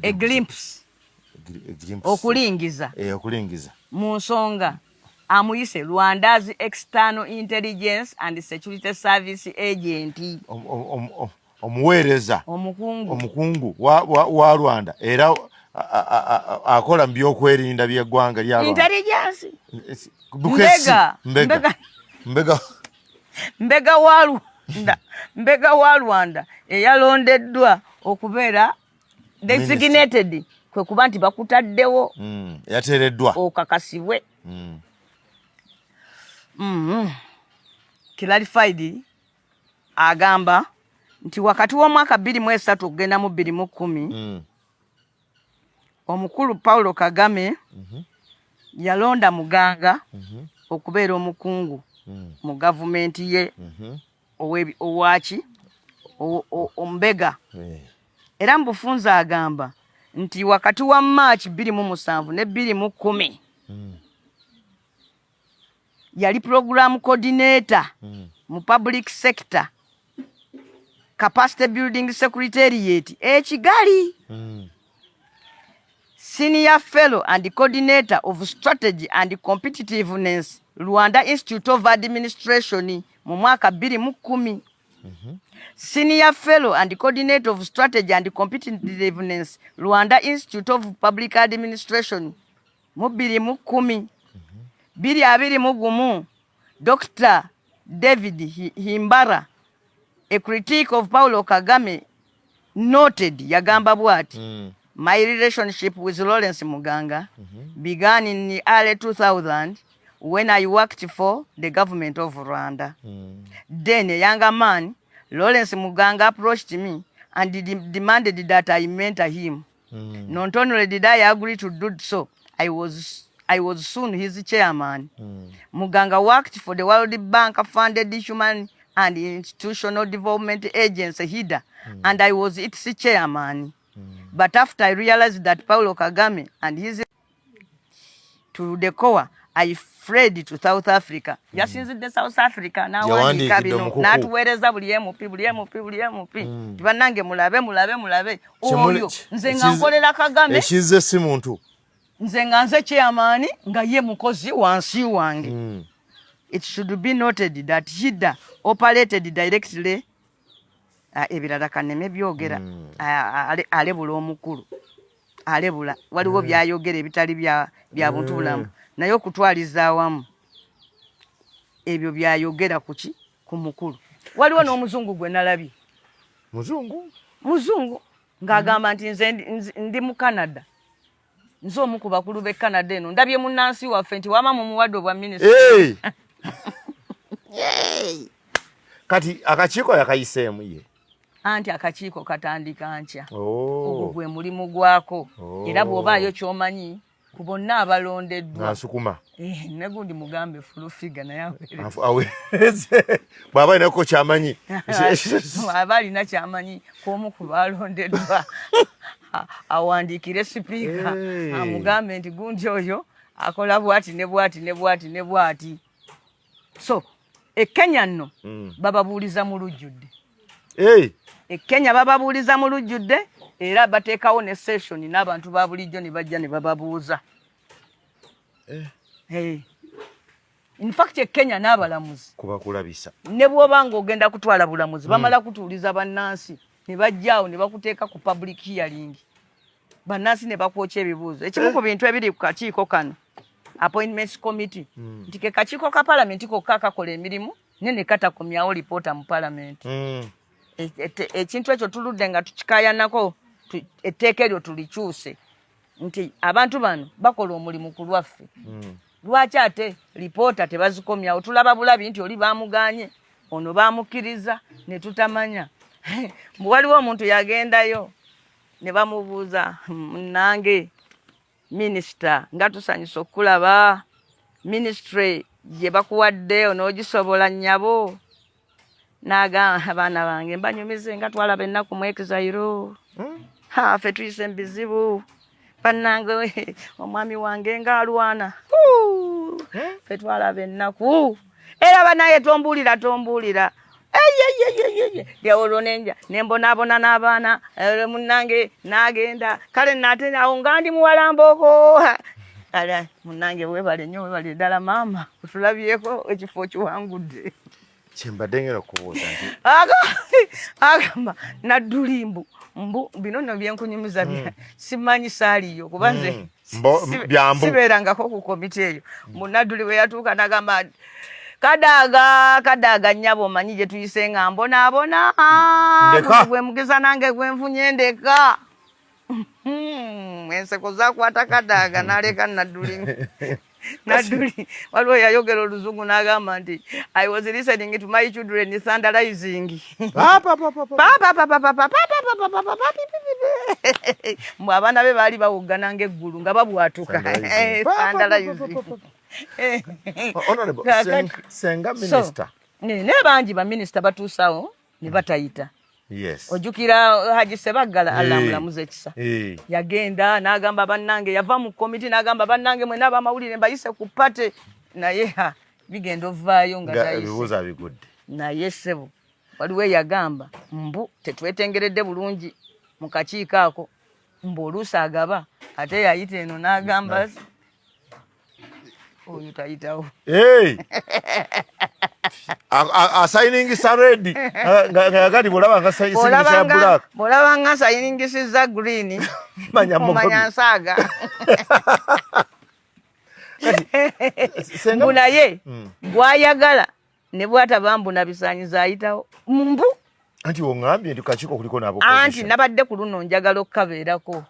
A glimpse. Okulingiza. Okulingiza. Mu nsonga. Amuyise Rwanda's External Intelligence and Security Service Agent. Omuweereza omukungu wa Rwanda era akola mu byokwerinda by'eggwanga lya Rwanda. Intelligence. Mbega wa Rwanda eyalondeddwa okubeera designated kwe kuba nti bakutaddewo yateereddwa okakasibwe. Clarified agamba nti wakati w'omwaka 2003 okugenda mu 2010 omukulu Paulo Kagame yalonda Muganga okubeera omukungu mu gavumenti ye owaki ombega era mu bufunza agamba nti wakati wa March 2007 ne 2010 yali program coordinator mu public sector capacity building secretariat Kigali senior fellow and coordinator of strategy and competitiveness Rwanda Institute of Administration mu mwaka 2010 senior fellow and coordinator of strategy and competitiveness Rwanda Institute of Public Administration mu 2010 2021 Dr. David Himbara, a critic of Paulo Kagame, noted yagamba bwati my relationship with Lawrence Muganga began in the early 2000 when I worked for the government of Rwanda. Then a younger man, Lawrence Muganga, approached me and demanded that I mentor him. Not only did I agree to do so, I was soon his chairman. Muganga worked for the World Bank-funded Human and Institutional Development Agency, HIDA, and I was its chairman. But after I realized that Paulo Kagame and his to the core, I fled to South Africa. Yasinzidde South Africa n'awandiika bino n'atuweereza buli MP. Bannange mulabe oyo nze nga nkolera Kagame ekizze si muntu nze nga nze chairman nga ye mukozi wansi wange. It should be noted that HIDA operated directly ebirala kaneme byogera alebula omukulu alebula waliwo byayogera ebitali bya buntu bulamu naye okutwaliza awamu ebyo byayogera kuki ku mukulu. Waliwo n'omuzungu gwe nalabye muzungu ng'agamba nti nze ndi mu Canada nzo omu ku bakulu b'e Canada eno ndabye munnansi waffe nti wama mu muwadde obwa minisitule. Kati akakiiko yakayiseemu ye anti akakiiko katandika nkya ogwo gwe mulimu gwako era bw'obaayo ky'omanyi ku bonna abalondeddwa nasukuma negundi mugambe fulufiga naye aweereze bw'aba alinako kyamanyi aba alina kyamanyi k'omu ku balondeddwa awandiikire sipiika amugambe nti gundi oyo akola bwati ne bwati. So Kenya nno bababuuliza mu lujjudde Kenya bababuuliza mu lujjudde era bateekawo ne session n'abantu ba bulijjo ne bajja ne bababuuza. In fact Kenya n'abalamuzi kuba kulabisa ne bw'oba ng'ogenda kutwala bulamuzi bamala kutuuliza bannansi ne bajjaawo ne bakuteeka ku public hearing bannansi ne bakwokya ebibuuzo. Ekimu ku bintu ebiri ku kakiiko kano appointments committee nti ke kakiiko ka parliament kokka akakola emirimu ne katakomyawo lipoota mu parliament. Ekintu ekyo tuludde nga tukikayanako etteeka eryo tulikyuse nti abantu bano bakola omulimu ku lwaffe. Lwaki ate lipoota tebazikomyawo? Tulaba bulabi nti oli baamuganye ono baamukkiriza ne tutamanya. Waliwo omuntu yagendayo ne bamubuuza nange minisita nga tusanyusa okulaba ministry gye bakuwadde onoogisobola nnyabo. Naga abaana bange mbanyumize nga twalaba ennaku mu exile ffe tuyise mbizibu bannange omwami wange ng'alwana ffe twalaba ennaku era banaye tombuulira lyawolwo nenja nembonaabona n'abaana munnange n'agenda kale nate awo nga ndi muwalambooko ala munnange webale nnyo ddala maama otulabyeko ekifo kiwangudde. Kyembadde ngera okubuuza nti agamba Naddulimbu mbu bino nno byenkunyumiza simanyi saaliyo kuba nze sibeerangako ku komiti eyo. Munadduli bwe yatuuka n'agamba kadaaga nnyabo omanyi gye tuyise nga mbonaabona gwe mugeza nange gwe nfunye ndeka. Enseko zakwata kadaaga n'aleka Nadduli waliwo yayogera oluzungu n'agamba nti I was listening to my children thunderizing. Mbu abaana be baali bawuggana ng'eggulu nga babwatuka. Senga minisita ne bangi baminisita batuusawo ne batayita. Ojjukira Haji Sebaggala alamulamuza ekisa yagenda n'agamba bannange yava mu komiti n'agamba bannange mwena abamawulire mbayise ku pate naye bigenda ovaayo nga ebibuuzo bigudde naye ssebo waliwo yagamba mbu tetwetengeredde bulungi mu kakiiko ako mbu oluusi agaba ate yayita eno n'agamba oyo tayitawo asayiningisa redi ngayagati bw'olaba nga asayiningisiza green omanya nsaaga mbu naye bw'ayagala ne bw'atabambuna bisaanyizo ayitawo mbu anti oŋŋambye nti kakiiko kuliko nabo anti nabadde ku luno njagala okukabeerako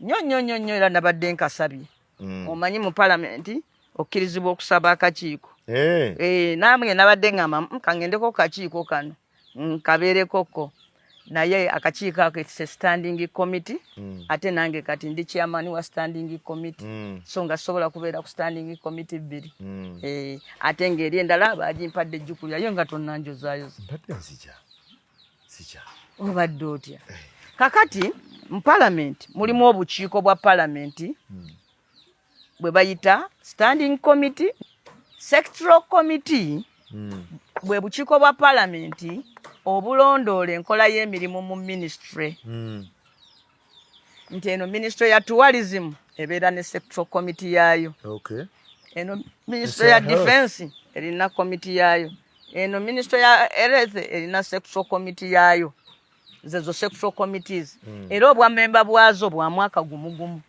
nnyo era nabadde nkasabye omanyi mu palamenti okkirizibwa okusaba akakiiko namwe nabadde ngamba kangendeko kakiiko kano nkabeerekoko naye akakiiko ako it's a standing committee ate nange kati ndi chairman wa standing committee so nga sobola kubeera ku standing committee bbiri ate ng'eri endala bagimpadde ejjukulyayo nga tonnanjozaayoza sija obadde otya kakati mu parliament mulimu obukiiko bwa parliament bwe bayita standing committee, sectoral committee bwe bukiiko bwa parliament obulondoola enkola y'emirimu mu ministry. Nti eno ministry ya tourism ebeera ne sectoral committee yaayo. Eno ministry ya defense erina committee yaayo. Eno ministry ya health erina sectoral committee yaayo. Zezo sectoral committees. Era obwa member bwazo bwa mwaka gumugumu.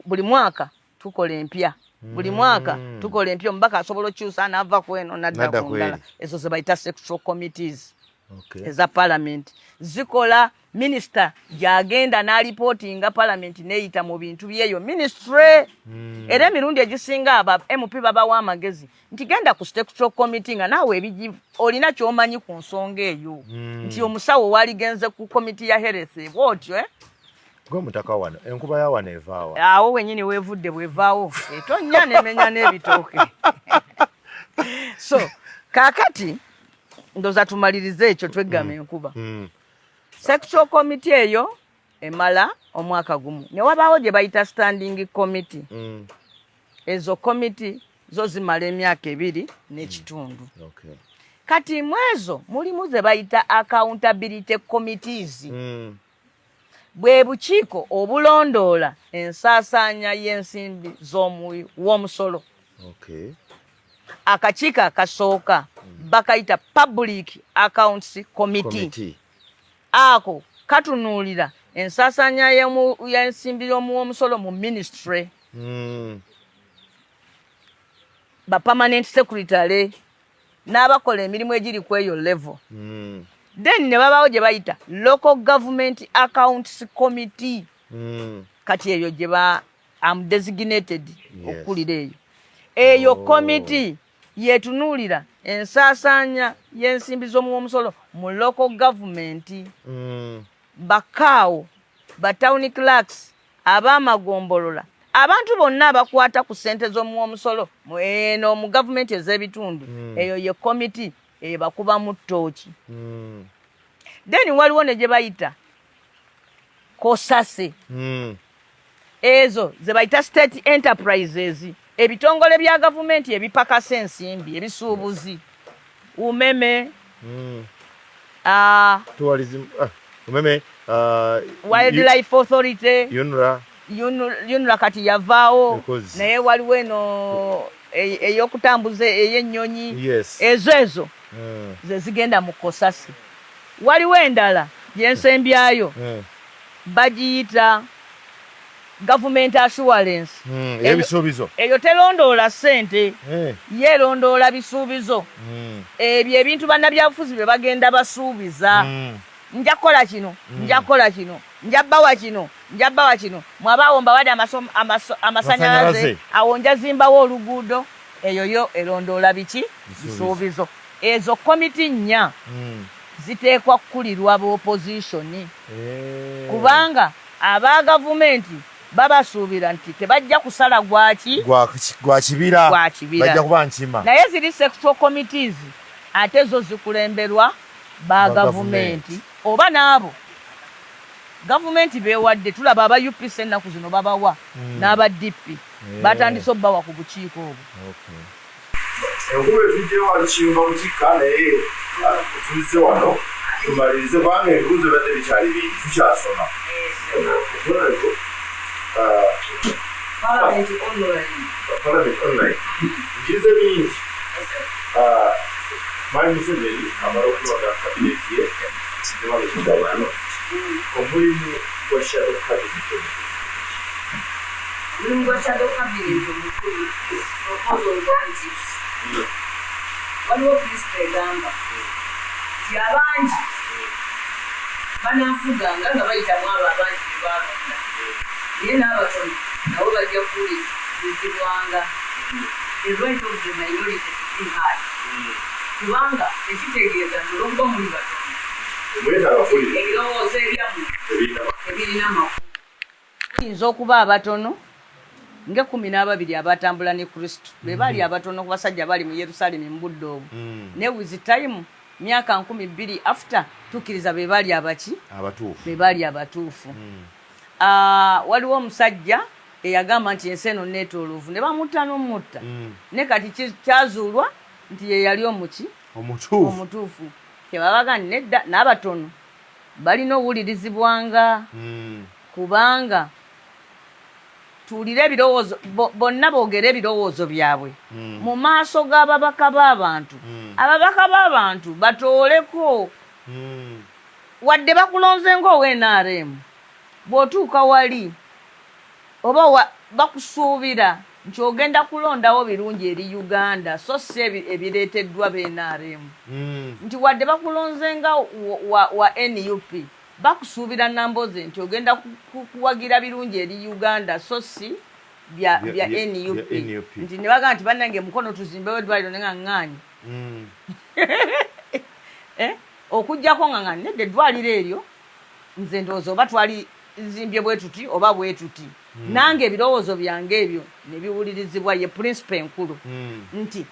Buli mwaka tukola empya. Buli mwaka tukola empya mbaka asobola okyusa n'ava ku eno n'adda ku ndala. Ezo ze bayita sectoral committees. Eza parliament. Zikola minister gyagenda n'alipotinga parliament neeyita mu bintu byeyo ministry. Era emirundi egisinga aba MP babawa amagezi nti genda ku sectoral committee nga naawe ebiji olina ky'omanyi ku nsonga eyo. Nti omusawo waligenze ku committee ya health bwotyo Gwe mutaka wano enkuba ya wano evaawa. Awo wenyini weevudde bwevaawo etonnya nemenya n'ebitooke. So kakati ndoza tumalirize ekyo tweggama enkuba. Sectoral committee eyo emala omwaka gumu. Ne wabaawo gye bayita standing committee. Ezo committee zo zimala emyaka 2 n'ekitundu. Kati mwezo mulimu ze bayita accountability committees. Bwe bukiiko obulondoola ensaasaanya y'ensimbi w'omusolo. Akakiiko akasooka bakayita public accounts committee. Ako katunuulira ensaasaanya y'ensimbi w'omusolo mu ministry. Ba permanent secretary n'abakola emirimu egiri ku eyo level. Then ne babaawo gye bayita local government accounts committee. Kati eyo gye ba am designated okulira eyo. Eyo committee yetunuulira ensaasaanya y'ensimbi z'omusolo mu local government. Bakaawo, ba town clerks, ab'amagombolola, abantu bonna abakwata ku ssente z'omusolo eno mu government ez'ebitundu. Eyo ye committee bakuba mu ttooki. Then waliwo ne gye bayita kosase. Ezo ze bayita state enterprises. Ebitongole bya gavumenti ebipakasa ensimbi ebisuubuzi. Umeme. Tourism. Umeme. Wildlife Authority. UNRA kati yavaawo. Naye waliwo eno ey'okutambuza ey'ennyonyi. Ezo ze zigenda mu kosasi. Waliwo endala gyensembyayo bagiyita government assurance. Ebisuubizo. Eyo terondoola ssente. Yeerondoola bisuubizo. Ebyo ebintu bannabyabufuzi bye bagenda basuubiza. Nja kukola kino, nja kukola kino, nja bbawa kino, nja bbawa kino. Mwabaawo mbawade amasannyalaze, awo nja zimbawo oluguudo. Eyo yo erondoola biki? Bisuubizo. Ezo komiti nnya ziteekwa kukulirwa ab'opposition. Kubanga aba gavumenti babasuubira nti tebajja kusala gwaki? Gwa kibira. Bajja kuba nkima. Naye ziri sectoral committees ate zo zikulemberwa ba gavumenti. Oba n'abo gavumenti beewadde tulaba aba UPC ennaku zino babawa n'aba DP batandise obbawa ku bukiiko obwo. Enkuba evuddeyo wano kiyumba mukikka naye tuzze wano tumalirize kubanga ebibuuzo badde bikyali bingi tukyasoma. Parliament online ngize bingi. Mwami Museveni amala okulonda kabineti ye nebabekidda wano omulimu gwa shadow cabinet. Omulimu gwa shadow cabinet omukulu proposal bangi waliwo kristo egamba nti abangi banaafuganga nga bayitamu abo abangi bebalonda naye n'abatono nabo bajja kuwulizibwanga the right of the minority to be heard. Kubanga ekitegeeza nti olw'okuba muli batono ebirowoozo ebyammwe ebirina makulu. Kiyinza okuba abatono nga 12 abatambula ne Kristo be bali abatono ku basajja bali mu Yerusalemu mu budde obwo. Ne with time myaka 2000 after tukkiriza be bali abaki abatuufu be bali abatuufu. Waliwo omusajja eyagamba nti ensi eno neetooloovu ne bamutta n'omutta ne kati kyazuulwa nti ye yali omutuufu kyebabaga nedda n'abatono balina owulirizibwanga kubanga tuwulire ebirowoozo bonna boogera ebirowoozo byabwe mu maaso g'ababaka b'abantu. Ababaka b'abantu batooleko wadde bakulonze ng'owa-NRM bw'otuuka wali oba bakusuubira nti ogenda kulondawo birungi eri Uganda so si ebireeteddwa b'NRM nti wadde bakulonze nga wa NUP bakusuubira Nambooze nti ogenda kuwagira birungi eri Uganda so si bya NUP nti ne bagamba nti bannange mukono tuzimbewo eddwaliro ne ngaŋŋaanyi okuggyako ngaŋŋaanyi nedda eddwaliro eryo nze ndowooza oba twalizimbye bwe tuti oba bwe tuti nange ebirowoozo byange ebyo ne biwulirizibwa ye principe enkulu nti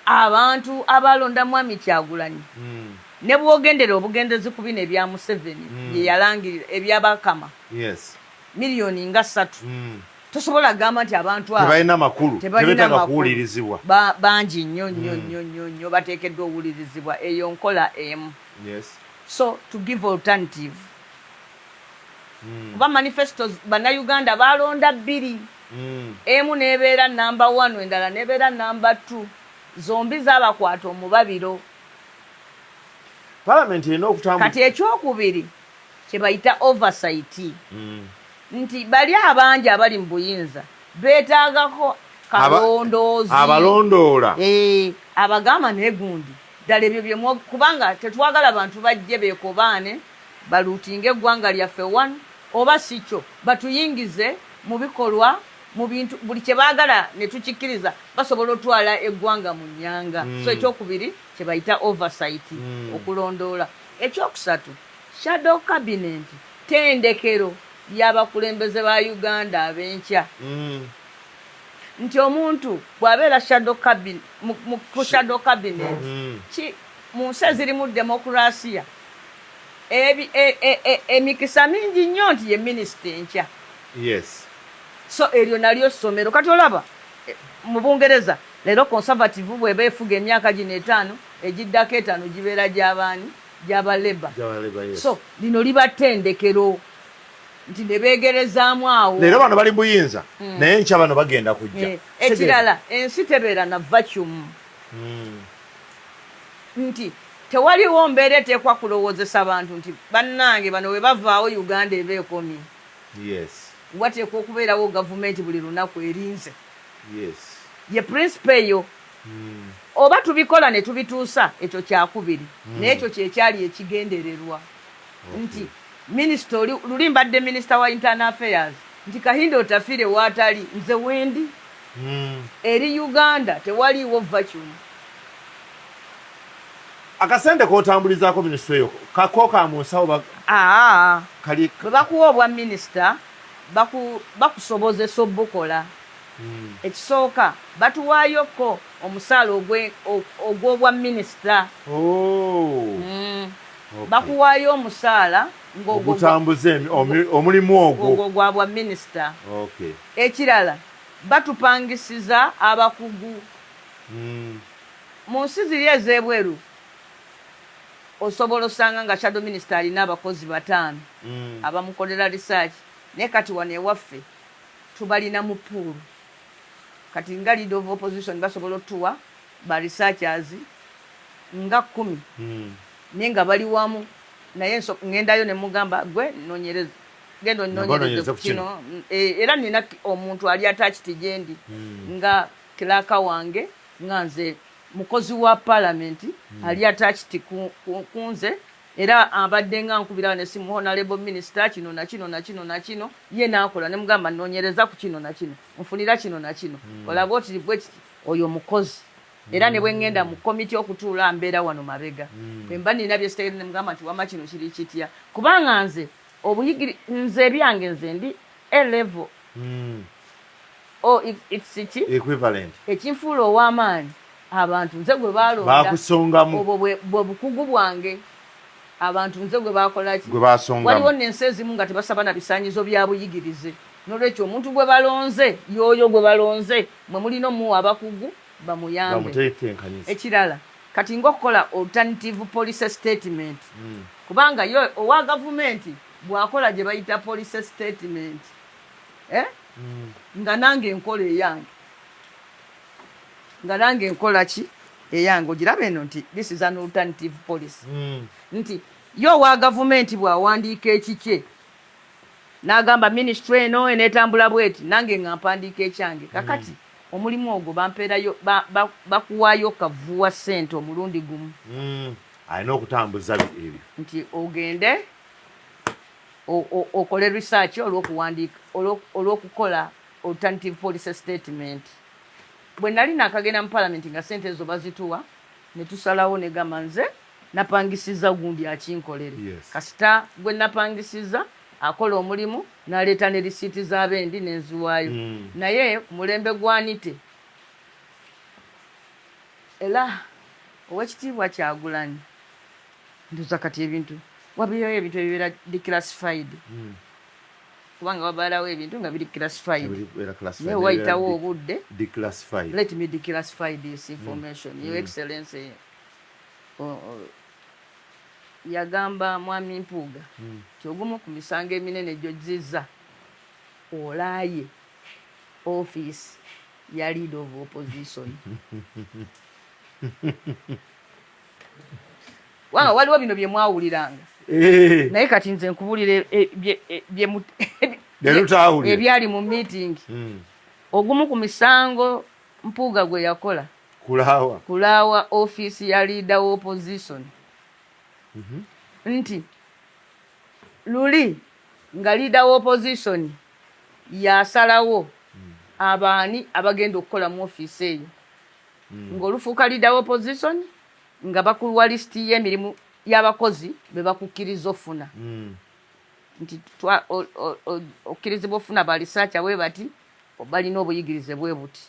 abantu abalonda Mwami Kyagulanyi ne bwogendera obugendezi ku bino ebya Museveni bye yalangirira ebyabakama miliyoni nga 3 tosobola gamba nti abantu abo tebalina makulu tebeetaaga kuwulirizibwa bangi nnyo bateekeddwa owulirizibwa eyo nkola emu. So to give alternative kuba manifestos bannayuganda balonda 2 emu nebeera number 1 endala nebeera number 2 zombi zaabakwata omubabiro. Parliament erina okutambula kati ekyokubiri kye bayita oversight nti bali abangi abali mu buyinza beetaagako kalondoozi abalondoola abagamba negundi ddala ebyo kubanga tetwagala bantu bajje beekobaane baluutinga eggwanga lyaffe wano oba si kyo batuyingize mu bikolwa mu bintu buli kye baagala ne tukikkiriza basobola otwala eggwanga mu nnyanga. So ekyokubiri kye bayita oversight okulondoola. Ekyokusatu shadow cabinet tendekero y'abakulembeze ba Uganda ab'enkya nti omuntu bw'abeera mu shadow cabinet mu nsi ezirimu demokurasiya emikisa mingi nnyo nti ye minisita enkya. So eryo nalyo ssomero kati olaba mu Bungereza leero conservative bw'eba efuga emyaka gino 5 egiddako 5 gibeera gy'abaani gy'abaleba. So lino liba ttendekero nti ne beegerezaamu awo leero bano bali buyinza naye nkya bano bagenda kujja. Ekirala ensi tebeera na vacuum nti tewaliwo mbeera eteekwa kulowoozesa bantu nti bannange bano we bavaawo Uganda eba ekomye. Wateekwa okubeerawo gavumenti buli lunaku erinze. Ye principe eyo oba tubikola ne tubituusa ekyo kyakubiri naye ekyo kyekyali ekigendererwa nti minisita luli mbadde minisita wa internal affairs nti Kahindo otafiire waatali nze wendi eri Uganda tewaliiwo vacuum. Akasente k'otambulizaako minisita eyo kako ka mu nsawo bwe bakuwa obwa minisita bakusobozesa obukola. Ekisooka batuwaayoko omusaala ogw'obwa minisita. Bakuwaayo omusaala ogutambuza omulimu ogwo gwa bwa minisita. Ekirala batupangisiza abakugu mu nsi ziri ez'ebweru osobola osanga nga shadow minisita alina abakozi 5 abamukolera research naye kati wano ewaffe tubalina mu pool kati nga leader of opposition basobola otuwa ba researchers nga 10 naye nga bali wamu naye ngendayo ne mugamba gwe nonyereza gendo nonyereza kino era nina omuntu ali attached gyendi nga kiraka wange nga nze mukozi wa parliament ali attached kunze era abadde nga nkubira ne simu honorable minister kino na kino ye nakola ne mugamba nonyereza ku kino na kino nfunira kino na kino olaba oti bweti oyo mukozi era ne bwengenda mu committee okutuula mbeera wano mabega bwemba nina byesitegere ne mugamba nti wama kino kiri kitya kubanga nze obuyigiri nze byange nze ndi A level it's equivalent ekinfuula ow'amaanyi abantu nze gwe balonda bakusongamu obwo bwe bukugu bwange abantu nze gwe bakola ki gwe basongamu waliwo n'ensi ezimu nga tebasaba na bisaanyizo bya buyigirize n'olwekyo omuntu gwe balonze yoyo gwe balonze mwe mulina omuwa abakugu bamuyambe ekirala kati ng'okukola alternative policy statement kubanga yo owa gavumenti bw'akola gye bayita policy statement nga nange enkola eyange nga nange enkola ki eyange ogirabe eno nti this is an alternative policy nti yo owa gavumenti bw'awandiika ekikye n'agamba ministry eno eneetambula bweti nange nga mpandiika ekyange kakati omulimu ogwo bampeerayo bakuwaayo kavuwa ssente omulundi gumu alina okutambuza ebyo nti ogende okole research olw'okuwandiika olw'okukola alternative policy statement bwe nali nakagenda mu parliament nga ssente ezo bazituwa ne tusalawo ne gamba nze napangisiza gundi akinkolere kasita gwe napangisiza akola omulimu n'aleeta ne risiiti z'abendi n'enziwaayo naye ku mulembe gwanite era owekitiibwa Kyagulanyi nduza kati ebintu wabiirayo ebintu ebibeera declassified kubanga wabaalawo ebintu nga biri classified naye wayitawo obudde let me declassify this information your excellency yagamba mwami Mpuuga kyogumu ku misango eminene gy'ozizza olaaye office ya leader of opposition wanga waliwo bino bye mwawuliranga naye kati nze nkubulira ebyali mu meeting ogumu ku misango Mpuuga gwe yakola kulaawa office ya leader of opposition nti luli nga leader wa opposition yasalawo abaani abagenda okukola mu office eyo ng'olufuuka leader wa opposition nga bakulwa listi y'emirimu y'abakozi be bakukkiriza ofuna nti okkirizibwa ofuna ba researcher bwe bati balina obuyigirize bwe buti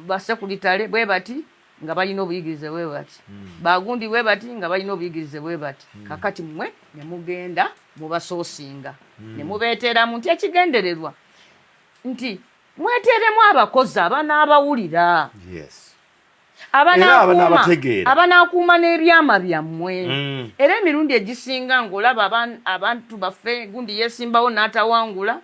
basekuritale bwe bati nga balina obuyigirize bwe bati bagundi bwe bati nga balina obuyigirize bwe bati kakati mmwe ne mugenda mubasoosinga ne mubeeteramu nti ekigendererwa nti mweteremu abakozi abanaabawulira abanaakuuma n'ebyama byammwe era emirundi egisinga ng'olaba abantu baffe gundi yeesimbawo n'atawangula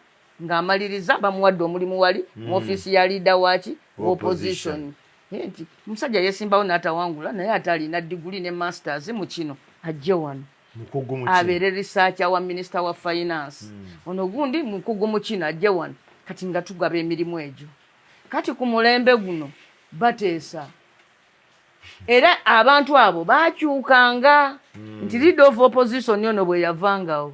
ng'amaliriza bamuwadde omulimu wali mu ofiisi ya liida waki opposition nti musajja yeesimbawo n'atawangula naye ate alina diguli ne masters mu kino ajje wano abeere researcher wa minisita wa finance ono gundi mukugu mu kino ajje wano kati nga tugaba emirimu egyo kati ku mulembe guno bateesa era abantu abo bakyukanga nti leader of opposition ono bwe yavangawo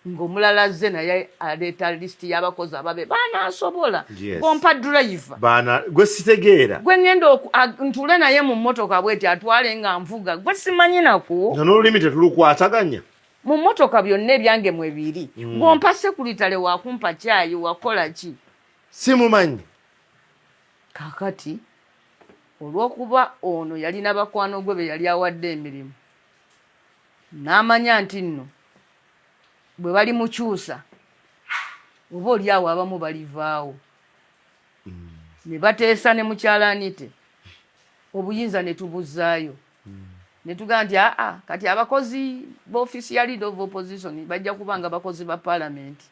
ng'omulala azze naye aleeta listi y'abakozi ababe baanaasobola bompa driver gwe sitegeera gwe ngenda ntule naye mu mmotoka bweti atwale nga nvuga gwe simanyi nako n'olulimi tetulukwataganya mu mmotoka byonna ebyange mwe biri ng'ompa sekuritale wakumpa kyayi wakola ki simumanyi kakati olw'okuba ono yalina bakwano gwe be yali awadde emirimu n'amanya nti nno bwe bali mukyusa oba oli awo abamu balivaawo ne bateesa ne mukyalaanite obuyinza ne tubuzzaayo ne tugamba nti kati abakozi b'ofiisi ya leader of opposition bajja kuba nga bakozi ba paalamenti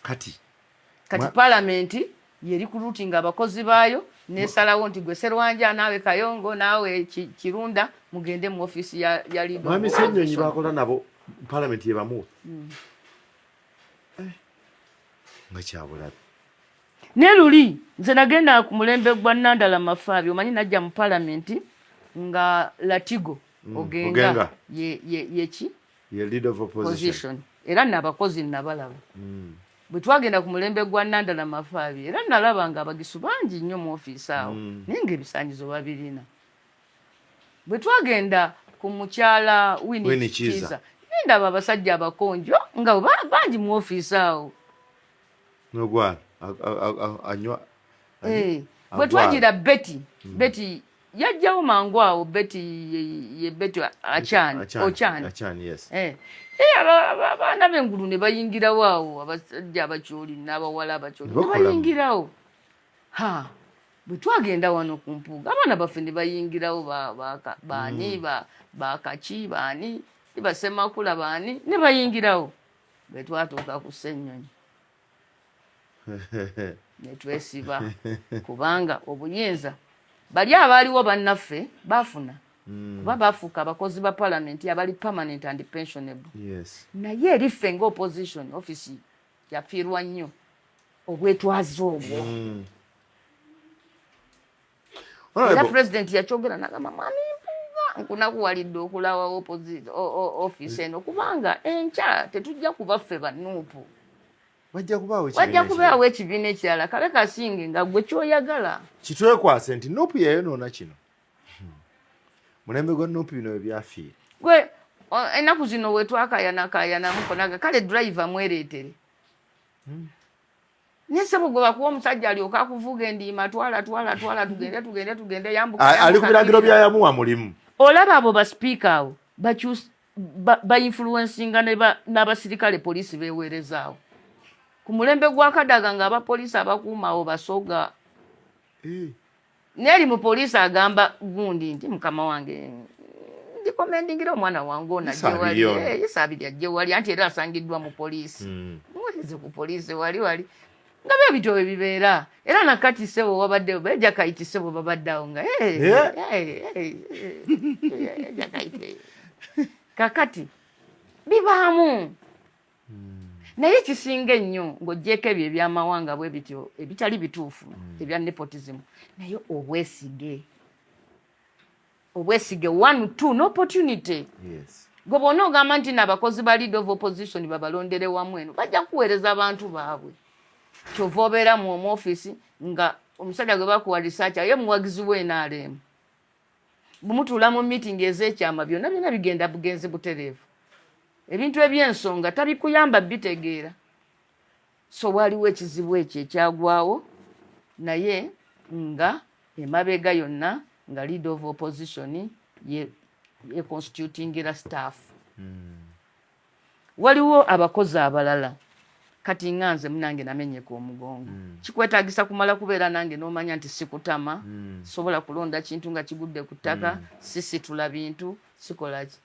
kati paalamenti yeri kulutinga abakozi baayo nesalawo nti gwe Sserwanja naawe Kayongo naawe Kirunda mugende mu ofiisi ya leader mwami Ssenyonyi bakola nabo paalamenti yebamu nga kyabulabe ne luli nze nagenda ku mulembe gwa Nandala Mafaabi omanyi najja mu paalamenti nga Latigo Ogenga yeki ye leader of opposition era n'abakozi nabalaba bwe twagenda ku mulembe gwa Nandala Mafaabi era nalaba nga abagisu bangi nnyo mu ofiisi awo naye ng'ebisaanyizo babirina bwe twagenda ku mukyala Winnie Kiza ndaba abasajja abakonjo nga bangi mu ofiisi awo Nogwa anywa bwe twagira Betty yajjawo mangu awo Betty Ochan yes abaana b'engulu ne bayingirawo awo abasajja abakyoli n'abawala abakyoli ne bayingirawo bwe twagenda wano ku mpuuga abaana baffe ne bayingirawo baani bakaki baani basemakula baani ne bayingirawo bwe twatuuka ku Ssennyonyi ne twesiba kubanga obuyinza bali abaaliwo bannaffe baafuna kuba baafuuka abakozi ba palamenti abali permanent and pensionable naye eriffe ng'opposition office yafiirwa nnyo obwetwazi obwo era pulezidenti yakyogera n'agamba mwami Mpuuga nkunakuwalidde okulawa office eno kubanga enkya tetujja kuba ffe bannuupu wajja kubaawo ekibiina ekirala kale kasinge nga gwe kyoyagala kitwekwase nti nuupu yayonoona kino mulembe gwa nuupu bino ebyafiira gwe ennaku zino wetwakayanakaayanamukonaga kale driver mwereetere nesebo gwe bakuwa omusajja alyoka akuvuga endiima twala tugende yambuka ali ku biragiro byayamuwa mulimu olaba abo basipiika awo bainfluencinga n'abasirikale poliisi beweerezaawo ku mulembe gwa Kadaga nga abapoliisi abakuuma awo basoga neri mu poliisi agamba gundi nti mukama wange ndikomendingira omwana wange onajewali yisaabiri ajewali anti era asangiddwa mu poliisi muwulirize ku poliisi wali nga byebityo bwe bibeera era nakati ssebo wabaddewo bejakayiti ssebo babaddewo nga jakayite kakati bibaamu naye kisinga ennyo ng'oggyeko ebyo ebyamawanga bwe bityo ebitali bituufu ebya nepotism naye obwesige 1 n'opportunity gwe bona ogamba nti n'abakozi ba leader of opposition babalondere wamu eno bajja kuweereza abantu baabwe kyova obeera mu ofiisi nga omusajja gwe bakuwa research ye muwagizi w'NRM bumutuula mu meeting ez'ekyama byonna bigenda bugenzi butereevu ebintu eby'ensonga tabikuyamba bitegeera so waliwo ekizibu ekyo ekyagwawo naye nga emabega yonna nga leader of opposition ye constitutingira staff waliwo abakozi abalala kati nganze munange namenyeka omugongo kikwetaagisa kumala kubeera nange n'omanya nti sikutama sobola kulonda kintu nga kigudde ku ttaka sisitula bintu sikolaki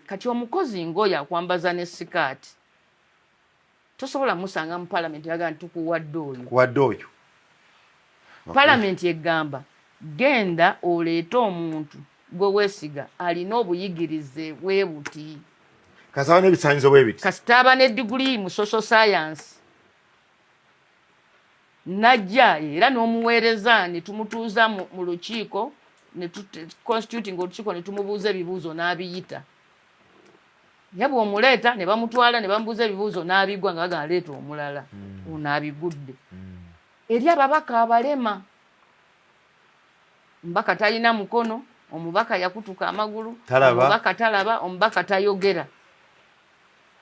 kati omukozi ng'oyo akwambaza ne sikaati tosobola musanga mu palamenti yaga nti tukuwadde oyo palamenti egamba genda oleete omuntu gwe weesiga alina obuyigirize bwe buti kasaba n'ebisaanyizo bwe biti kasita aba ne diguli mu social science najja era n'omuweereza ne tumutuuza mu lukiiko ne constituting olukiiko ne tumubuuza ebibuuzo n'abiyita yabwe omuleeta ne bamutwala ne bamubuuza ebibuuzo n'abigwa nga bagamba leeta omulala ono abigudde eri ababaka abalema omubaka talina mukono omubaka yakutuka amagulu omubaka talaba omubaka tayogera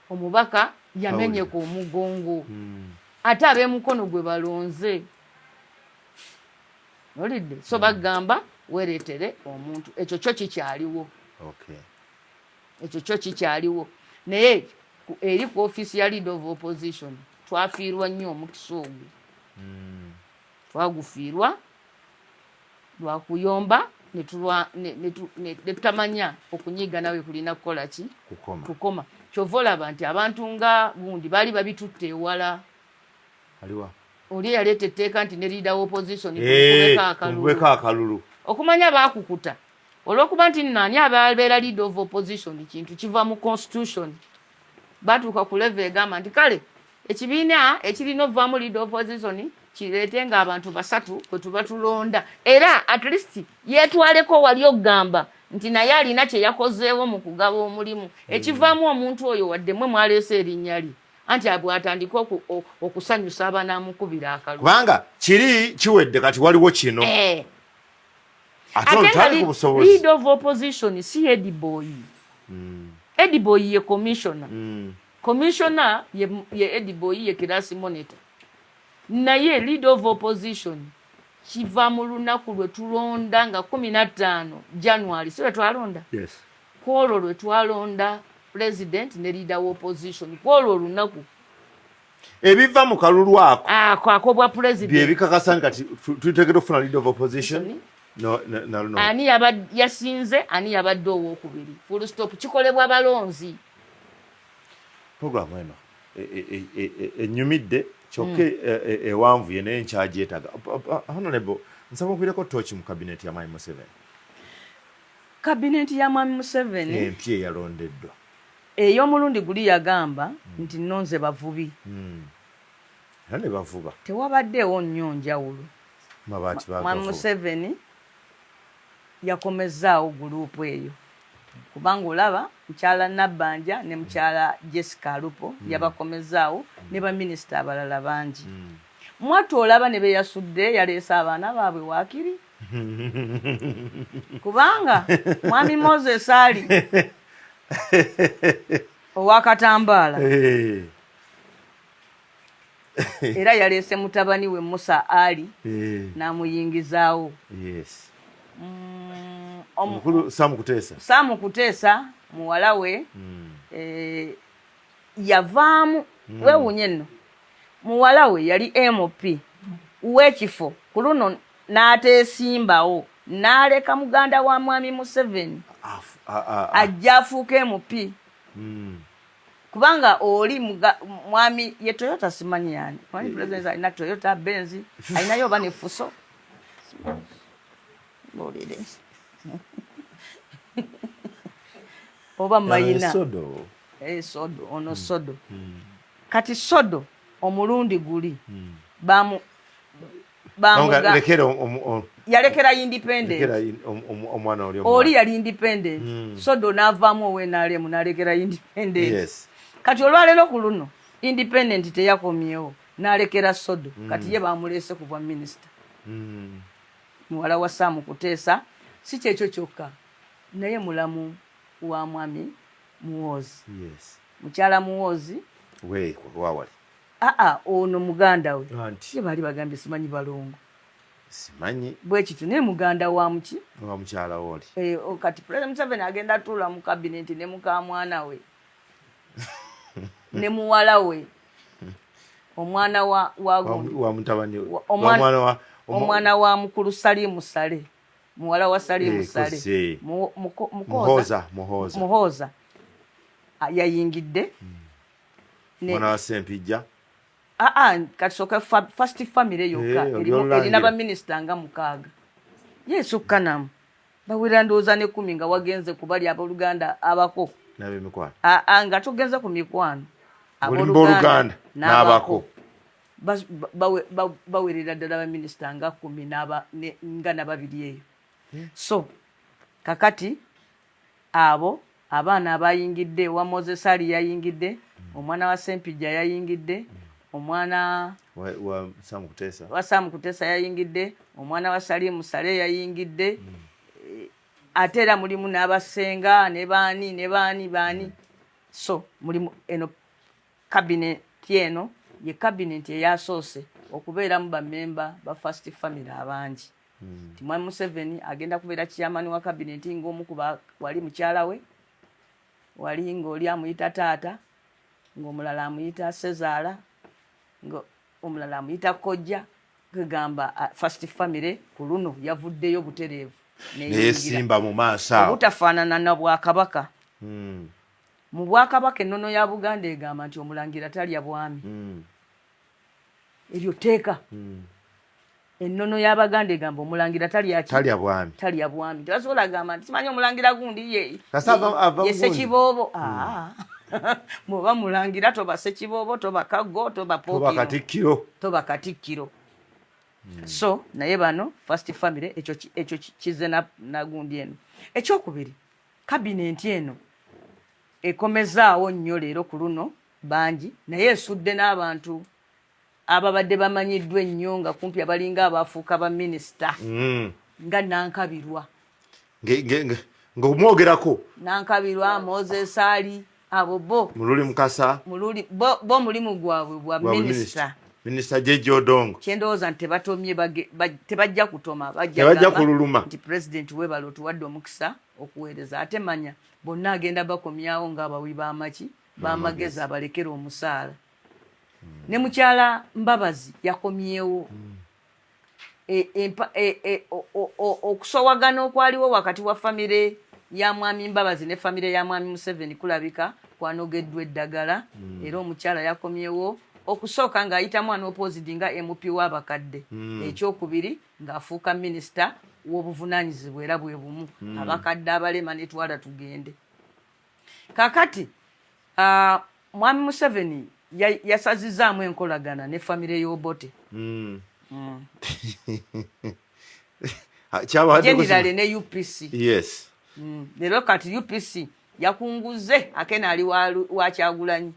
omubaka yamenyeka omugongo ate ab'emukono gwe balonze olidde so bagamba wereetere omuntu ekyo kyo kikyaliwo ekyo kyo kikyaliwo naye eri ku ofiisi ya leader of opposition twafiirwa nnyo omukisa ogwo twagufiirwa lwakuyomba ne tutamanya okunyiga nawe kulina kukola ki kukoma kyova olaba nti abantu nga gundi baali babitutte ewala oli yaleeta etteeka nti ne leader of opposition tumubeka akalulu okumanya baakukuta olw'okuba nti nani ababeera leader of opposition kintu kiva mu constitution batuuka ku level egamba nti kale ekibiina ekirina ovaamu leader of opposition kireete nga abantu 3 kwe tuba tulonda era at least yeetwaleko wali okugamba nti naye alina kye yakozeewo mu kugaba omulimu ekivaamu omuntu oyo wadde mwe mwaleese erinnya lye anti bw'atandika okusanyusa abanamukubira akalulu kubanga kiri kiwedde kati waliwo kino leader of opposition si Ediboy Ediboy ye commissioner commissioner ye Ediboy ye kirasi monitor naye leader of opposition kiva mu lunaku lwe tulonda nga 15 January so twalonda yes kwolwo lwe twalonda president ne leader of opposition kwolwo lunaku ebiva mu kalulu ako akobwa president bye bikakasa nga tutegera okufuna leader of opposition no. Ani yasinze ani yabadde owokubiri full stop kikolebwa balonzi program eno enyumidde kyokka ewanvu ye naye nkyagyetaga honorable nsaba okwireko tochi mu cabinet ya Mwami Museveni cabinet ya Mwami Museveni empya eyalondeddwa ey'omulundi guli yagamba nti nonze bavubi era ne bavuba tewabaddeewo nnyo njawulo mabaati Mwami Museveni yakomezaawo guruupu eyo kubanga olaba mukyala Nabbanja ne mukyala Jessica Alupo yabakomezaawo ne baminisita abalala bangi mwatu olaba ne beyasudde yaleese abaana baabwe waakiri kubanga Mwami Moses ali owakatambaala era yaleese mutabani we Musa Ali n'amuyingizaawo omukulu Sam Kuteesa muwala we yavaamu weewunye nno muwala we yali MOP w'ekifo ku luno n'ateesimbawo n'aleka muganda wa Mwami Museveni ajja afuuka MOP kubanga oli mwami ye Toyota simanyi yani mwami president alina Toyota Benz alinayo oba ne Fuso oba mayina sodo ono sodo kati sodo omulundi guli yalekera independent oli yali independent sodo n'avaamu owenaalemu n'alekera independent kati olwaleero ku luno independent teyakomyewo n'alekera sodo kati ye bamuleese ku bwa minisita muwala wa Sam Kuteesa si kyekyo kyokka naye mulamu wa Mwami Muhoozi mukyala Muhoozi wawali ono muganda we ye baali bagambye simanyi balongo simanyi bwe kitu naye muganda wa muki wa mukyala woli kati President Museveni agenda atuula mu cabinet ne mukamwana we ne muwala we omwana wa mutabani omwana wa mukulu Salimu Sale muwala wa Salimu Sale Muhooza yayingidde mwana wa Sempijja kasoka first family yokka erina baminisita nga 6 yesukka namu bawera ndowooza ne 10 nga wagenze ku bali abooluganda abako n'ab'emikwano nga togenze ku mikwano abooluganda n'abako bawerera ddala baminisita nga 10 nga na 2 eyo so kakati abo abaana abayingidde wa Moses Ali yayingidde omwana wa Sempijja yayingidde omwana wa Sam Kuteesa yayingidde omwana wa Salimu Sale yayingidde ate era mulimu n'abasenga ne baani so mulimu eno cabinet eno ye cabinet eyasoose okubeeramu bamemba ba first family abangi Mwami Museveni agenda kubeera chairman wa cabinet ng'omu wali mukyala we wali ng'oli amuyita taata ng'omulala amuyita Sezaala omulala amuyita kojja kugamba first family ku luno yavuddeyo butereevu neyesimba mu maaso awo obutafaanana na Bwakabaka mu Bwakabaka ennono ya Buganda egamba nti omulangira talya bwami eryo teeka ennono y'Abaganda egamba omulangira talya bwami tebasobola gamba nti simanyi omulangira gundi ye Ssekiboobo bw'oba mulangira toba Ssekiboobo toba Kaggo toba Pookino toba Katikkiro so naye bano first family ekyo kize na gundi eno ekyokubiri cabinet eno ekomezaawo nnyo leero ku luno bangi naye esudde n'abantu ababadde bamanyiddwa ennyo nga kumpi abalinga abafuuka baminisita nga Nankabirwa ng'omwogerako Nankabirwa Moses Ali abo bo Mululi Mukasa bo mulimu gwabwe bwa minisita Minisita Jeje Odongo kyendowooza nti tebatomye tebajja kutoma tebajja kululuma nti pulezidenti webala otuwadde omukisa okuweereza ate manya bonna agenda bakomyawo ng'abawi b'amaki b'amagezi abalekera omusaala ne mukyala Mbabazi yakomyewo okusowagana okwaliwo wakati wa famire ya mwami Mbabazi ne famire ya mwami Museveni kulabika kwanogeddwa eddagala era omukyala yakomyewo okusooka ng'ayitamu anopposite nga MP w'abakadde ekyokubiri ng'afuuka minisita w'obuvunaanyizibwa era bwe bumu abakadde abalema netwala tugende kakati mwami Museveni yasazizaamu enkolagana ne famire y'Obote generale ne UPC yes lero kati UPC yakunguze akena ali wa Kyagulanyi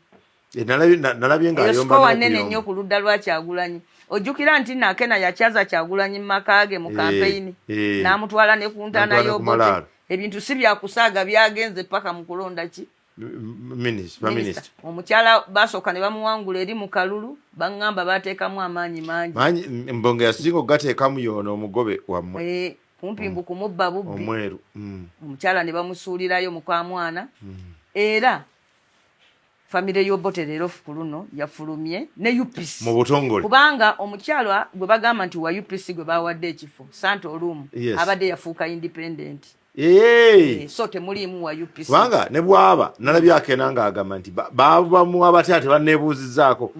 nalabye ng'ayomba wanene nnyo ku ludda lwa Kyagulanyi ojjukira nti nakena yakyaza Kyagulanyi mu makaage mu kampeyini n'amutwala ne ku ntana y'Obote ebintu si byakusaaga byagenze paka mu kulonda ki minisita omukyala basooka ne bamuwangula eri mu kalulu baŋŋamba bateekamu amaanyi mangi mbonge yasinga okugateekamu yoona omugobe wammwe kumpimbu kumubba bubbi omweru omukyala ne bamusuulirayo mukamwana era famire y'Obote leero ku luno yafulumye ne UPC mu butongole kubanga omukyala gwe bagamba nti wa UPC gwe bawadde ekifo Santo Olumu abadde yafuuka independent so temuliimu wa UPC kubanga ne bwaba nalabye akena ng'agamba nti babamu abatya tebanneebuuzizzaako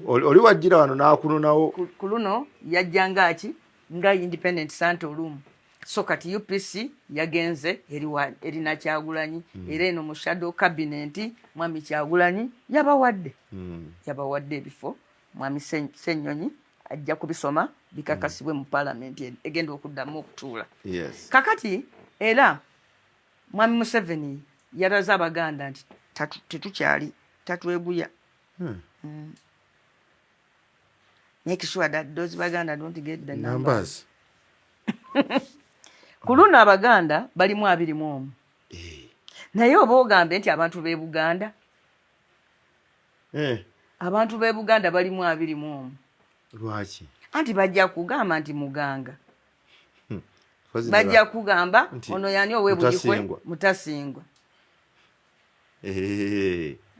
oli wajjira wano n'akununawo ku luno yajja ngaaki nga independent Santo Olumu so kati UPC yagenze erina Kyagulanyi era eno mu shadow cabinet mwami Kyagulanyi yabawadde ebifo mwami Ssenyonyi ajja kubisoma bikakasibwe mu parliament egenda okuddamu okutuula kakati era mwami Museveni yalaze Abaganda nti tetukyali tatweguya make sure that those Baganda don't get the numbers. Ku luno Abaganda balimu 21 naye oba ogambe nti abantu b'e Buganda abantu b'e Buganda balimu 21 lwaki anti bajja kugamba nti muganga bajja kugamba ono yani owebulifwe Mutasingwa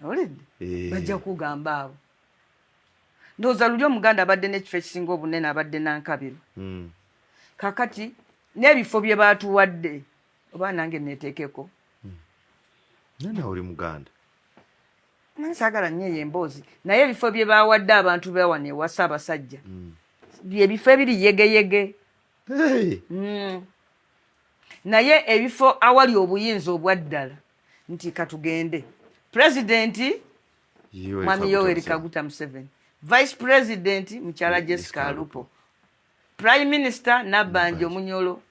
olidde bajja kugamba abo ndowooza luli Omuganda abadde n'ekifo ekisinga obunene abadde Nankabirwa kakati n'ebifo bye baatuwadde oba nange neeteekeko nana oli Muganda nansagala nnyo eyo emboozi naye ebifo bye bawadde abantu bewana ewa Ssaabasajja byebifo ebiri yegeyege naye ebifo awali obuyinza obwaddala nti katugende pulezidenti mwami Yoweri Kaguta Museveni vice president mukyala Jessica Alupo prime minister Nabbanja Omunyolo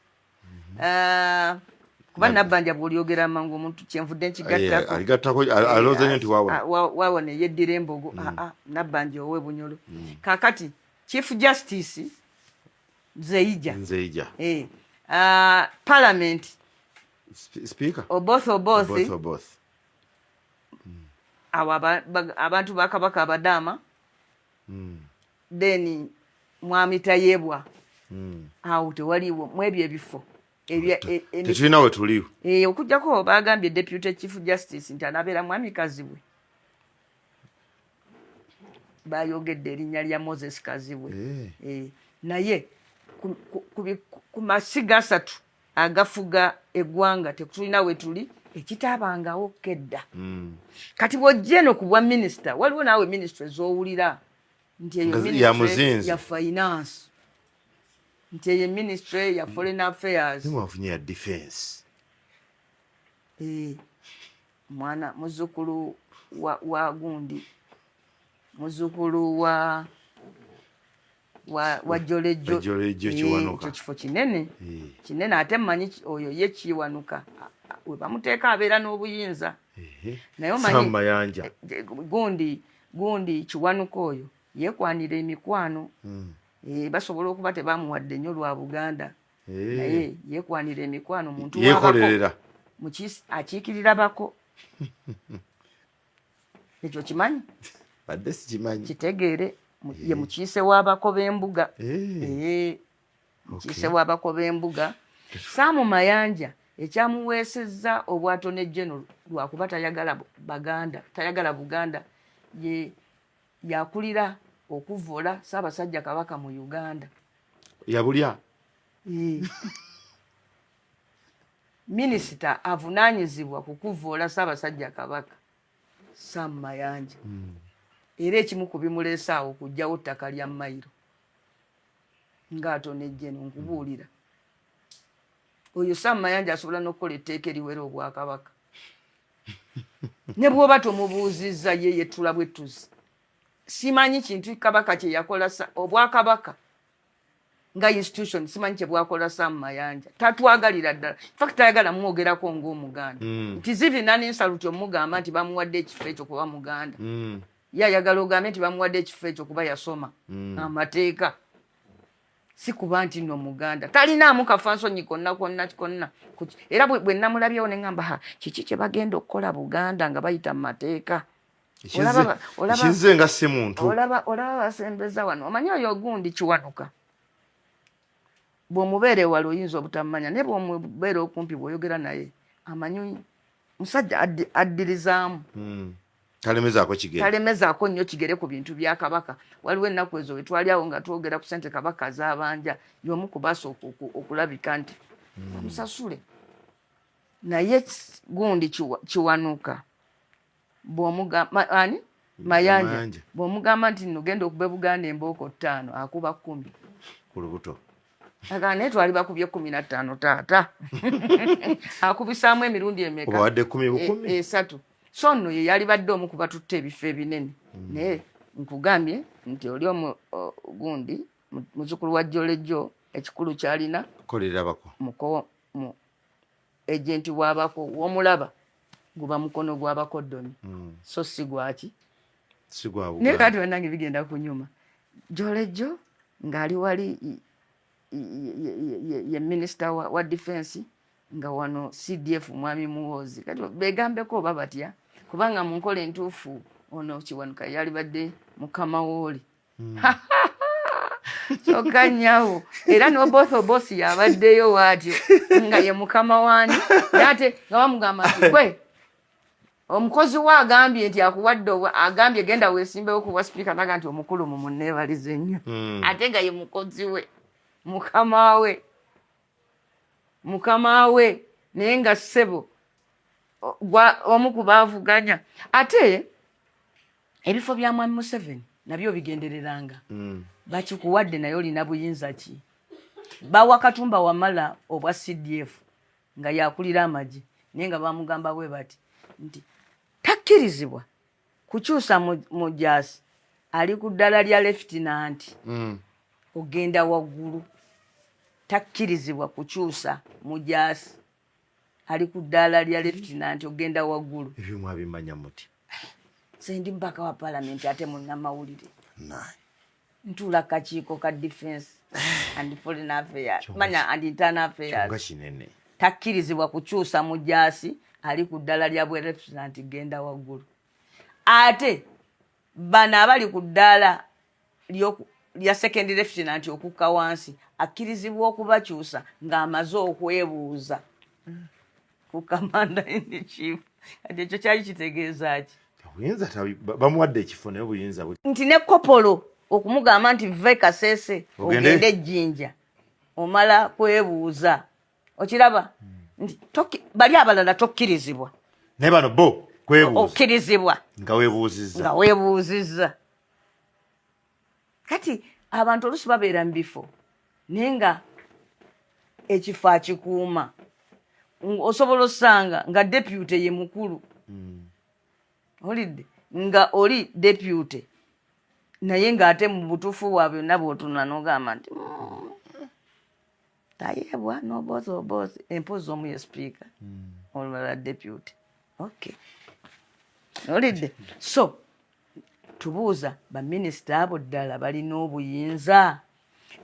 kuba Nabbanja bw'olyogera mangu omuntu kyenvudde nkigattako alowooza nti waawona yeddira embogo Nabbanja owe Bunyolo kakati chief justice Nzeija parliament speaker Oboth awo abantu ba Kabaka Abadaama then mwami Tayebwa awo tewaliwo mwebyo ebifo tetulina we tuliwo okujjako bagambye deputy chief justice nti anabeera mwami Kazibwe bayogedde erinnya lya Moses Kazibwe naye ku masiga asatu agafuga eggwanga tekutulina we tuli ekitaabangawo kedda kati bw'ojja eno ku bwa minisita waliwo naawe minisitule ez'owulira nti eyo ministry ya finance nti eyo ministry ya foreign affairs mwafunye ya defense mwana muzzukulu wa gundi muzzukulu wa Jolejo Kiwanuka kifo kinene ate mmanyi oyo ye Kiwanuka we bamuteeka abeera n'obuyinza naye omanyi gundi Kiwanuka oyo yeekwanira emikwano basobola okuba tebamuwadde nnyo lwa Buganda naye yeekwanira emikwano muntu yeekolerera akiikirira bako ekyo kimanyi badde sikimanyi kitegeere ye mukiise w'abako b'embuga mukiise w'abako b'embuga Saamu Mayanja ekyamuweesezza obwatone general lwakuba tayagala Buganda ye yakulira okuvoola Ssaabasajja Kabaka mu Uganda yabulya minisita avunaanyizibwa ku kuvoola Ssaabasajja Kabaka Saamu Mayanja era ekimu ku bimuleese awo kujjawo ttaka lya Mayiro ng'atonejje nkubuulira oyo Saamu Mayanja asobola n'okukola etteeka eriwera obwakabaka ne bw'oba tomubuuzizza ye yettula bwettuzi simanyi kintu kabaka kye yakola obwakabaka nga institution simanyi kye bwakola Saamu Mayanja tatwagalira ddala fact tayagala mwogerako ng'Omuganda nti zivina n'ensaluti omugamba nti bamuwadde ekifo ekyo kuba Muganda ye ayagala ogambe nti bamuwadde ekifo ekyo kuba yasoma amateeka si kuba nti nno Muganda talinaamu kafansonyi konna era bwe namulabyewo ne ŋŋamba kiki kye bagenda okukola Buganda nga bayita mu mateeka ekinze nga si muntu olaba basembeza wano omanyi oyo gundi Kiwanuka bw'omubeera ewala oyinza obutamanya naye bw'omubeera okumpi bw'oyogera naye amanyi musajja addirizaamu talemezaako nnyo kigere ku bintu bya Kabaka waliwo ennaku ezo we twali awo nga twogera ku ssente Kabaka z'abanja y'omu ku baasa okulabika nti bamusasule naye gundi Kiwanuka Mayanja bw'omugamba nti nno genda okuba Buganda embooko 5 akuba 10 ku lubuto naye twali bakubye 15 taata akubisaamu emirundi emeka obawadde 10 so nno ye yali badde omu ku batutte ebifo ebinene naye nkugambye nti oli gundi muzzukulu wa Jolejjo ekikulu kyalina mu ejenti w'abako w'omulaba guba mukono gw'abakoddomi so si gwaki naye kati bannange bigenda kunyuma Jolejjo ng'ali wali ye minisita wa defense nga wano CDF mwami Muhoozi kati begambeko oba batya kubanga mu nkola entuufu ono Kiwanuka yali badde mukama wooli kyokka nnyawo era n'oboosi yabaddeyo waatyo nga ye mukama waani ate nga bamugamba nti kwe omukozi we agambye nti akuwadde agambye genda weesimbewo kuwa sipiika naga nti omukulu mumunneebalize nnyo ate nga ye mukozi we mukama we naye nga ssebo omu ku baavuganya ate ebifo bya mwami Museveni nabyo bigendereranga bakikuwadde naye olina buyinza ki bawa Katumba Wamala obwa CDF nga yakulira amagi naye nga bamugamba bwe bati nti takkirizibwa kukyusa mu jaasi ali ku ddala lya lefutinanti ogenda waggulu takkirizibwa kukyusa mu jaasi ali ku ddaala lya lefutinanti ogenda waggulu ebyo mwabimanya muti sendi mpaka wa palamenti ate munnamawulire ntula kakiiko ka defense and foreign affairs manya and internal affairs takkirizibwa kukyusa mu jaasi ali ku ddala lya bwe lefutinanti genda waggulu ate bano abali ku ddaala lya second lieutenant okukka wansi akkirizibwa okubakyusa ng'amaze okwebuuza ku commander in chief kati ekyo kyali kitegeeza ki bamuwadde ekifo naye obuyinza nti ne kopolo okumugamba nti ve Kasese ogende Ejjinja omala kwebuuza okiraba nti bali abalala tokkirizibwa naye bano bo kwebuuza okkirizibwa nga weebuuzizza kati abantu oluusi babeera mu bifo naye nga ekifo akikuuma osobola osanga nga deputy ye mukulu olidde nga oli deputy naye ng'ate mu butuufu bwa byonna bw'otunula n'ogamba nti tayeebwa n'oboozi empozi omu ye sipiika olulala deputy okay olidde so tubuuza baminisita abo ddala balina obuyinza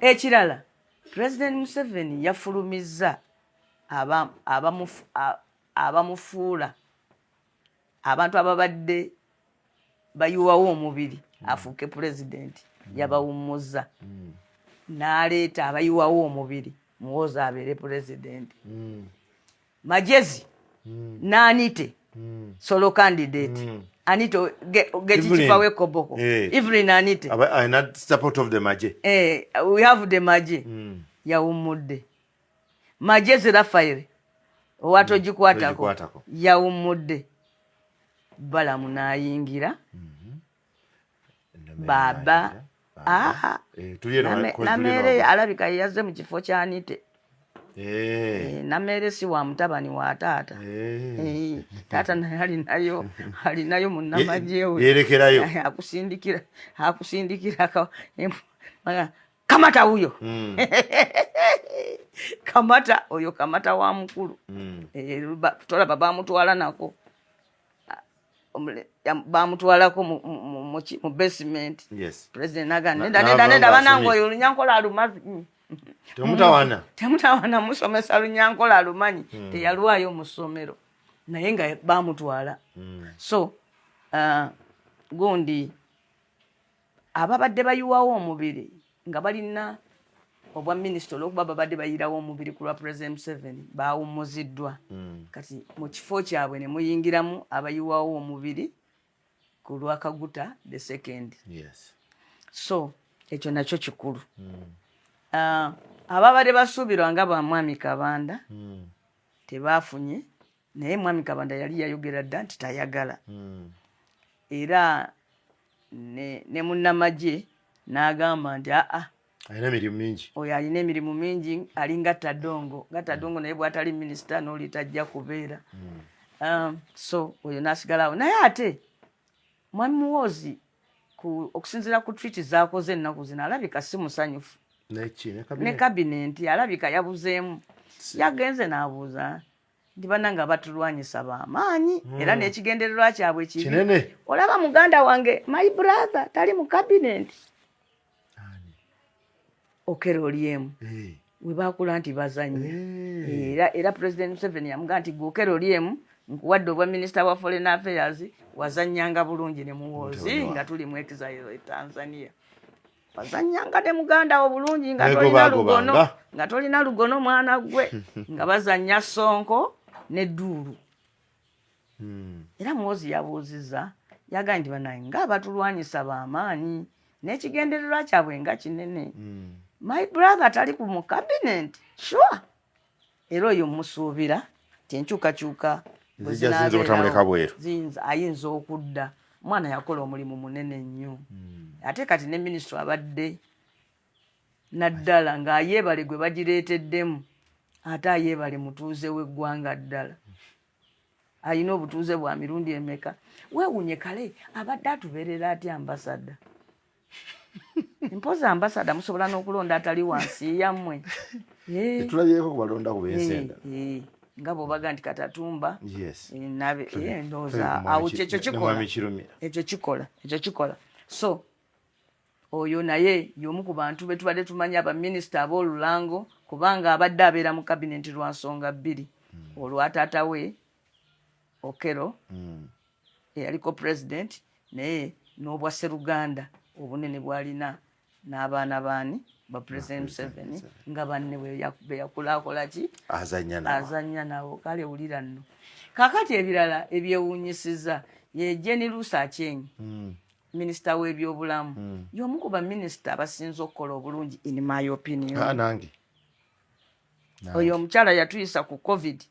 ekirala President Museveni yafulumizza abamufuula abantu ababadde bayuwawo omubiri afuuke pulezidenti yabawummuza n'aleeta abayiwawo omubiri muwooza abeere pulezidenti Magezi n'Anite solo candidate Anito Getichipa Wekoboko Evelyn Anite I not support of the Maje we have the Maje yawummudde Magezi Raphael owatogikwatako yawummudde Balamu n'ayingira baba Namere alabika yazze mu kifo kya Anite Namere si wa mutabani wa taata taata naye alinayo munnamagye we yerekerayo akusindikira kamata huyo kamata oyo kamata wa mukulu tola baba mutwala nako bamutwalako mu basement president agane nenda banango oyo lunyankola alumazi temutawana musomesa lunyankola alumanyi teyalwayo mu ssomero naye nga bamutwala so gundi ababadde bayiwawo omubiri nga balina obwa minisita olwokuba babadde bayirawo omubiri ku lwa president Museveni bawummuziddwa kati mu kifo kyabwe ne muyingiramu abayiwawo omubiri ku lwa Kaguta the second so ekyo nakyo kikulu ababadde basuubirwa nga ba Mwami Kabanda tebaafunye naye Mwami Kabanda yali yayogera dda nti tayagala era ne munnamagye n'agamba nti alina emirimu mingi oyo alina emirimu mingi alinga Tadongo naye bw'atali minisita n'oli tajja kubeera so oyo n'asigalawo naye ate Mwami Muhoozi okusinziira ku tweet z'akoze ennaku zino alabika si musanyufu ne kabinenti alabika yabuzeemu yagenze n'abuuza nti bannanga batulwanyisa b'amaanyi era n'ekigendererwa kyabwe kibi olaba muganda wange my brother tali mu kabinenti Okello Oryem we baakula nti bazanye era president Museveni yamugamba nti Okello Oryem nkuwadde obwa minisita wa foreign affairs wazannyanga bulungi ne Muhoozi nga tuli mu exile e Tanzania wazannyanga ne muganda wo bulungi nga tolina lugono mwana gwe nga bazannya Sonko ne Dulu era Muhoozi yabuuzizza yagamba nti bannange nga batulwanyisa b'amaanyi n'ekigendererwa kyabwe nga kinene my brother tali ku mu cabinet sure era oyo musuubira tenkyukakyuka ayinza okudda omwana yakola omulimu munene nnyo ate kati ne minisitule abadde naddala ng'ayeebale gwe bagireeteddemu ate ayeebale mutuuze w'eggwanga ddala ayina obutuuze bwa mirundi emeka weewunye kale abadde atubeerera atya ambasada mpoza ambasada musobola n'okulonda atali wansi yammwe tulabyeko kubalonda ku bensenda nga bw'obaga nti Katatumba ndowooza awo ekyo kikola so oyo naye y'omu ku bantu be tubadde tumanya abaminisita ab'olulango kubanga abadde abeera mu kabinenti lwa nsonga bbiri olwa taata we Okello eyaliko president naye n'obwa Sseruganda obunene bwalina n'abaana baani ba president Museveni nga banne be yakulakola ki azanya nabo kale wulira nno kakati ebirala ebyewuunyisiza ye Jenny Lusa Aceng minisita w'ebyobulamu y'omu ku baminisita abasinze okukola obulungi in my opinion nange oyo omukyala yatuyisa ku COVID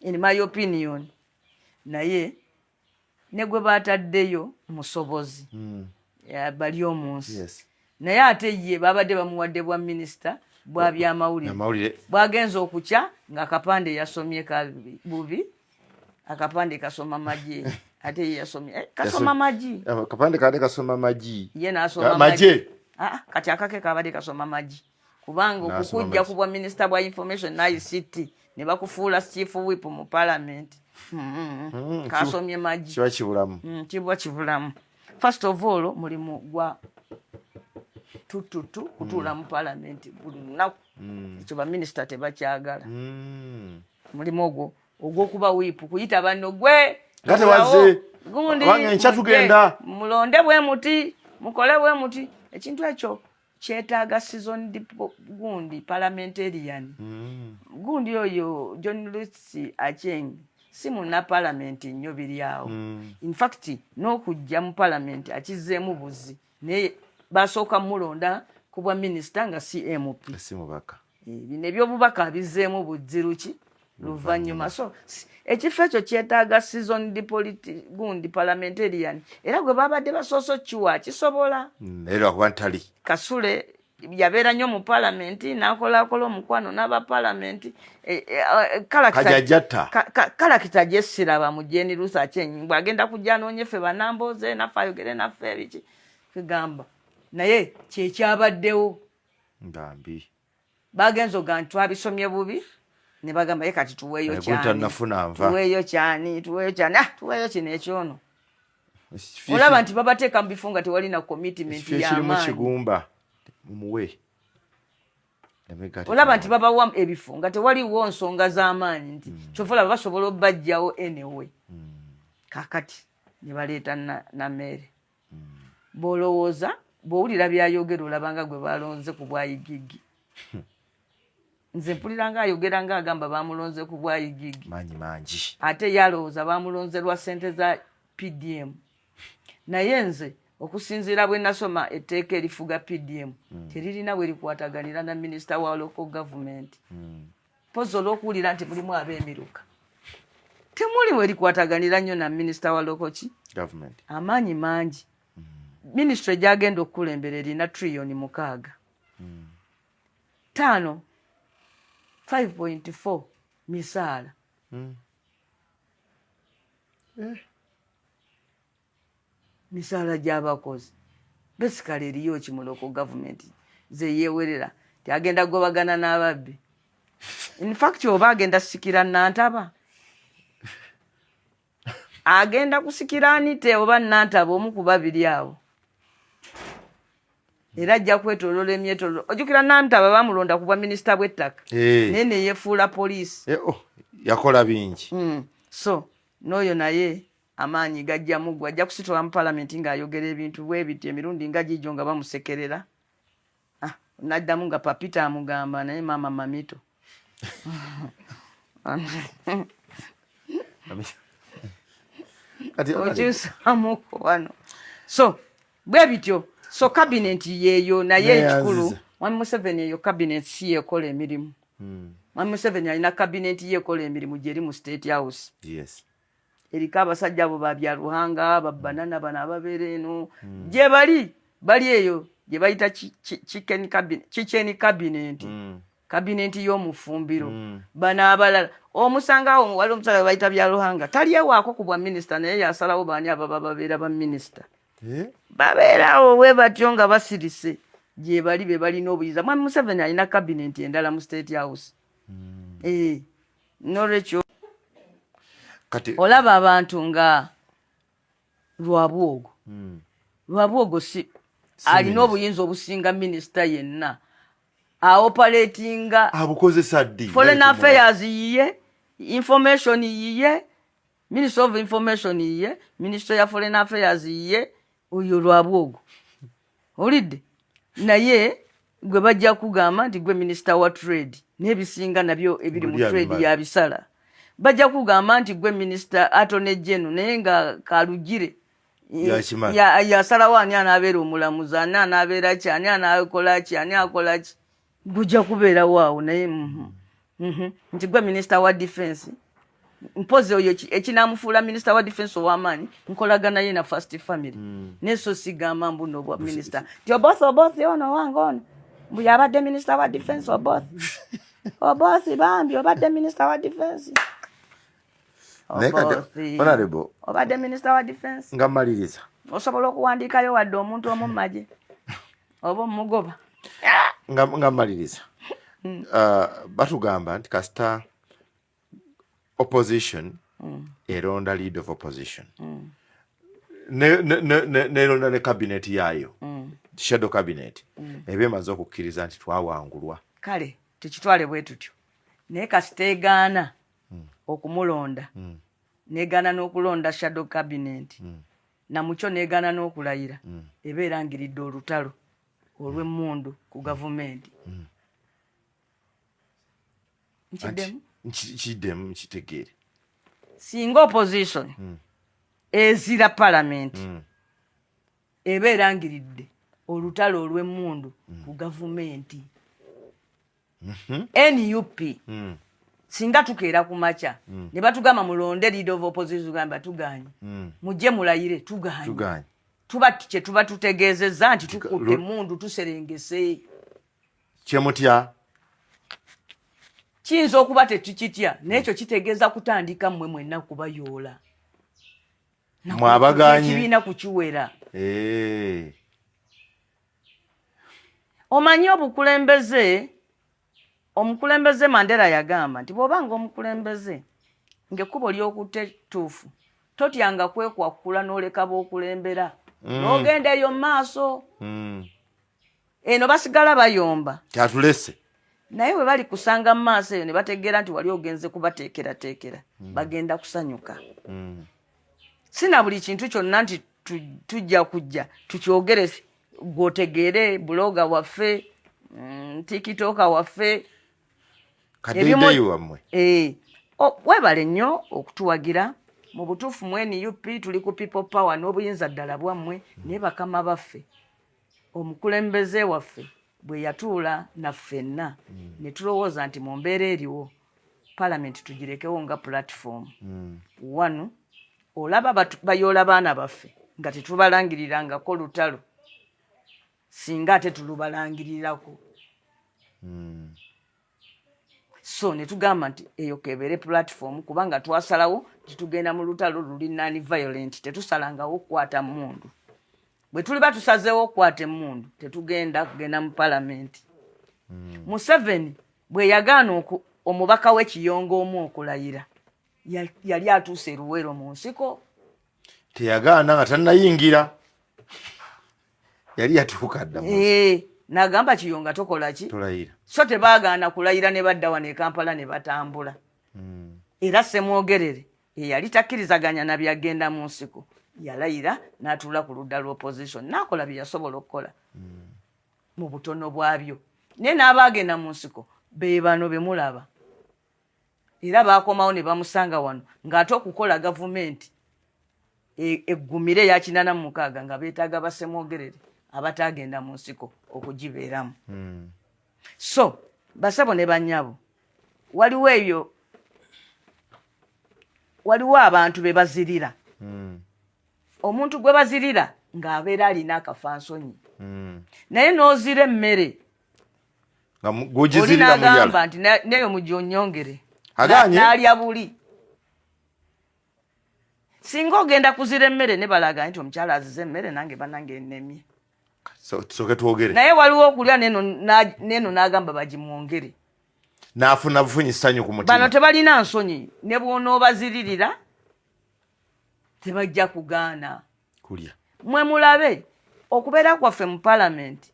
in my opinion naye ne gwe baataddeyo musobozi bali omunsi naye ate ye babadde bamuwadde bwa minisita bwa byamawulire bwagenza okukya nga akapande yasomye bubi akapande kasoma maji ate ye yasomye kasoma maji akapande kade kasoma maji ye n'asoma maji kati akake kabadde kasoma maji kubanga okukujja ku bwa minisita bwa information na ICT ne bakufuula chief whip mu parliament kasomye maji kiba kibulamu first of all mulimu gwa tututu kutula mu parliament buli lunaku ekyo baminisita tebakyagala mulimu ogw'okuba whip kuyita banno gwe gate wazze gundi wange ncha tugenda mulonde bwe muti mukole bwe muti ekintu ekyo kyetaaga season gundi parliamentarian gundi oyo John Lucy Acheng si munna parliament nnyo biri awo in fact n'okujja mu parliament akizzeemu buzi naye basooka mulonda ku bwa minisita nga CMP si mubaka bino ebyobubaka bizzeemu buzi luki luvannyuma so ekifo ekyo kyetaaga season gundi parliamentarian era gwe babadde basooso kiwa kisobola era kuba ntali Kasule yabeera nnyo mu palamenti n'akolakola omukwano n'abapalamenti kalakita gyesiraba mu Jane Ruth Aceng bw'agenda kujja anoonye ffe banamboze naffe ayogere naffe ebiki kigamba naye kyekyabaddewo ndambi bagenza oga nti twabisomye bubi ne bagamba ye kati tuweeyo kyani tuweeyo kino ekyono olaba nti babateeka mu bifo nga tewalina commitment y'amaanyi mumuwe olaba nti babawa ebifo nga tewaliwo nsonga z'amaanyi nti kyofola basobola obbajjawo anyway kakati ne baleeta na mere bw'olowooza bw'owulira byayogera olabanga gwe balonze ku bwayigigi nze mpulira ng'ayogera ng'agamba bamulonze ku bwayigigi manyi ate yalowooza bamulonze lwa ssente za PDM naye nze okusinziira bwe nasoma etteeka erifuga PDM teririna bwe likwataganira na minisita wa local government pozi olw'okuwulira nti mulimu ab'emiruka temuli bwe likwataganira nnyo na minisita wa local government amaanyi mangi minisitule gy'agenda okukulembera erina trillion 6 5.4 misaala misaala gy'abakozi besikale eriyo ki mu local government ze yeewerera tiagenda gobagana n'ababbi in fact oba agenda sikira Nantaba agenda kusikira Anite oba Nantaba omu ku babiri abo era ajja kwetoloola emyetololo ojjukira Nantaba bamulonda ku bwa minisita bw'ettaka naye ne yeefuula poliisi yakola bingi so n'oyo naye amaanyi gajja muggwa ajja kusitula mu palamenti ng'ayogera ebintu bwe biti emirundi nga gijjo nga bamusekerera n'addamu nga papita amugamba naye maama mamito okyusamuko wano so bwe bityo so kabineti yeeyo naye ekikulu Mwami Museveni eyo kabineti si yeekola emirimu Mwami Museveni alina kabineti yeekola emirimu gyeri mu State House eriko abasajja abo babyaruhanga babbanana bano ababeera eno gye bali eyo gye bayita chicken cabinet kabineti y'omufumbiro bano abalala omusangawo wali omusala bayita byaruhanga talyewaako ku bwa minisita naye yasalawo baani ababa babeera ba minisita babeerawo bwe batyo nga basirise gye bali be balina obuyiza Mwami Museveni alina kabineti endala mu State House nolwekyo olaba abantu nga Lwabwogo si alina obuyinza obusinga minisita yenna aoperatinga abukozesa ddi foreign affairs yiye information yiye minister of information yiye minister ya foreign affairs yiye oyo Lwabwogo olidde naye gwe bajja kugamba nti gwe minister wa trade n'ebisinga nabyo ebiri mu trade ya bisala bajja kugamba nti gwe minisita atone general naye nga kalugire yasalawo ani anaabeera omulamuzi ani anaabeera ki ani anaakola ki ani akola ki gujja kubeerawo awo naye nti gwe minisita wa defense mpozi oyo ekinamufuula minisita wa defense ow'amaanyi nkolagana ye na first family neso sigamba mbuno obwa minisita ti obosi ono wange ono mbu yabadde minisita wa defense obosi bambi obadde minisita wa defense obadde minisita wa defense nga maliriza osobola okuwandiikayo wadde omuntu omu mumagye oba omugoba nga maliriza batugamba nti kasita opposition eronda lead of opposition neronda ne cabinet yaayo shadow cabinet ebyemaze okukkiriza nti twawangulwa kale tekitwale bwe tutyo naye kasita egaana okumulonda negaana n'okulonda shadow cabinet na mucho negana n'okulayira ebeera ngiridde olutalo olw'emmundu ku gavumenti. Nkiddemu kitegeere. Singa opposition ezira parliament ebeera ngiridde olutalo olw'emmundu ku gavumenti. NUP singa tukeera ku makya ne batugamba mulonde leader of opposition gamba tuganye mujje mulayire tuganye tuba kye tuba tutegeezezza nti tukutte emmundu tuserengese. Kyemutya kiyinza okuba tetukitya n'ekyo kitegeeza kutandika mmwe mwenna kubayoola mwabaganye ekibiina kukiwera. Omanyi omukulembeze Mandela yagamba nti bw'obanga omukulembeze ng'ekkubo ly'okutte ttuufu totyanga kwekwakkula n'oleka b'okulembera n'ogenda eyo mu maaso. Eno basigala bayomba kyatulese naye bwe bali kusanga mu maaso eyo ne bategeera nti wali ogenze kubateekerateekera bagenda kusanyuka. Sina buli kintu kyonna nti tujja kujja tukyogere gwotegeere buloga waffe tikitoka waffe kadeideyo wamwe. Webale nnyo okutuwagira mu butuufu mu NUP tuli ku people power n'obuyinza ddala bwammwe naye bakama baffe omukulembeze waffe bwe yatuula naffenna ne tulowooza nti mu mbeera eriwo parliament tugirekewo nga platform. Wano olaba bayoola baana baffe nga tetubalangirirangako lutalo singa ate tulubalangirirako. So ne tugamba nti eyo kebeere platform kubanga twasalawo titugenda mu lutalo luli non-violent tetusalangawo okukwata mmundu. Bwe tuli batusazeewo okukwata emmundu tetugenda kugenda mu parliament. Museveni bwe yagaana omubaka w'ekiyongo omu okulayira yali atuuse e Luweero mu nsiko. Teyagaana nga tannayingira yali yatuuka dda n'agamba Kiyonga tokola ki tulayira. So tebaagaana kulayira ne badda wano e Kampala ne batambula. Era Ssemwogerere yali takkirizaganya na byagenda mu nsiko yalayira n'atuula ku ludda lw'opposition n'akola bye yasobola okukola mu butono bwabyo. Naye n'abaagenda mu nsiko be bano be mulaba era baakomawo ne bamusanga wano ng'ate okukola gavumenti eggumire ya 86 nga beetaaga ba Ssemwogerere abataagenda mu nsiko okugibeeramu. So basabo ne bannyabo waliwo abantu be bazirira. Omuntu gwe bazirira ng'abeera alina akafansonyi naye n'ozira emmere olinaagamba nti neyo mujonyongere n'alya buli. Singa ogenda kuzira emmere ne balaga nti omukyala azize emmere nange banange ennemye. Soke twogere. Naye waliwo okulya neno n'agamba bagimwongere. N'afuna bufunyi ssanyu ku mutima. Bano tebalina nsonyi ne bw'onoobaziririra tebajja kugaana kulya. Mwe mulabe okubeera kwaffe mu parliament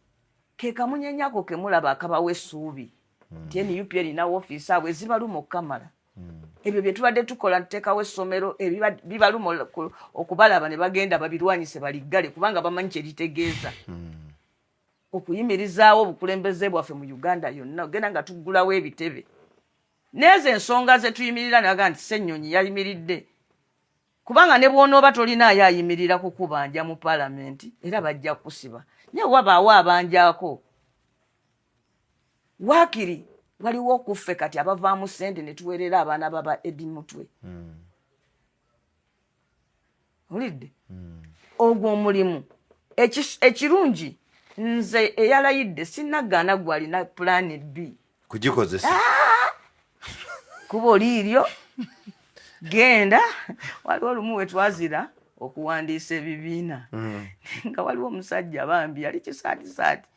ke kamunyenyako ke mulaba akabawo essuubi nti NUP erina woofiisi abwe zibaluma okukamala. Ebyo bye tubadde tukola tuteekawo essomero bibaluma okubalaba ne bagenda babirwanyise baliggale kubanga bamanyi kye litegeeza. Okuyimirizaawo obukulembeze bwaffe mu Uganda yonna ogenda nga tuggulawo ebitebe. N'ezo ensonga ze tuyimirira naga nti Ssennyonyi yayimiridde kubanga ne bw'onooba tolinaayo ayimirira kukubanja mu parliament era bajja kusiba. Naye wabaawo abanjako waakiri waliwo okuffe kati abavaamu ssente ne tuweerera abaana baba Edimutwe. Olidde ogwo omulimu ekirungi nze eyalayidde sinnagaana gwalina plan B kugikozesa kuba oliiryo genda. Waliwo olumu we twazira okuwandiisa ebibiina nga waliwo omusajja bambi yali kisaatisaati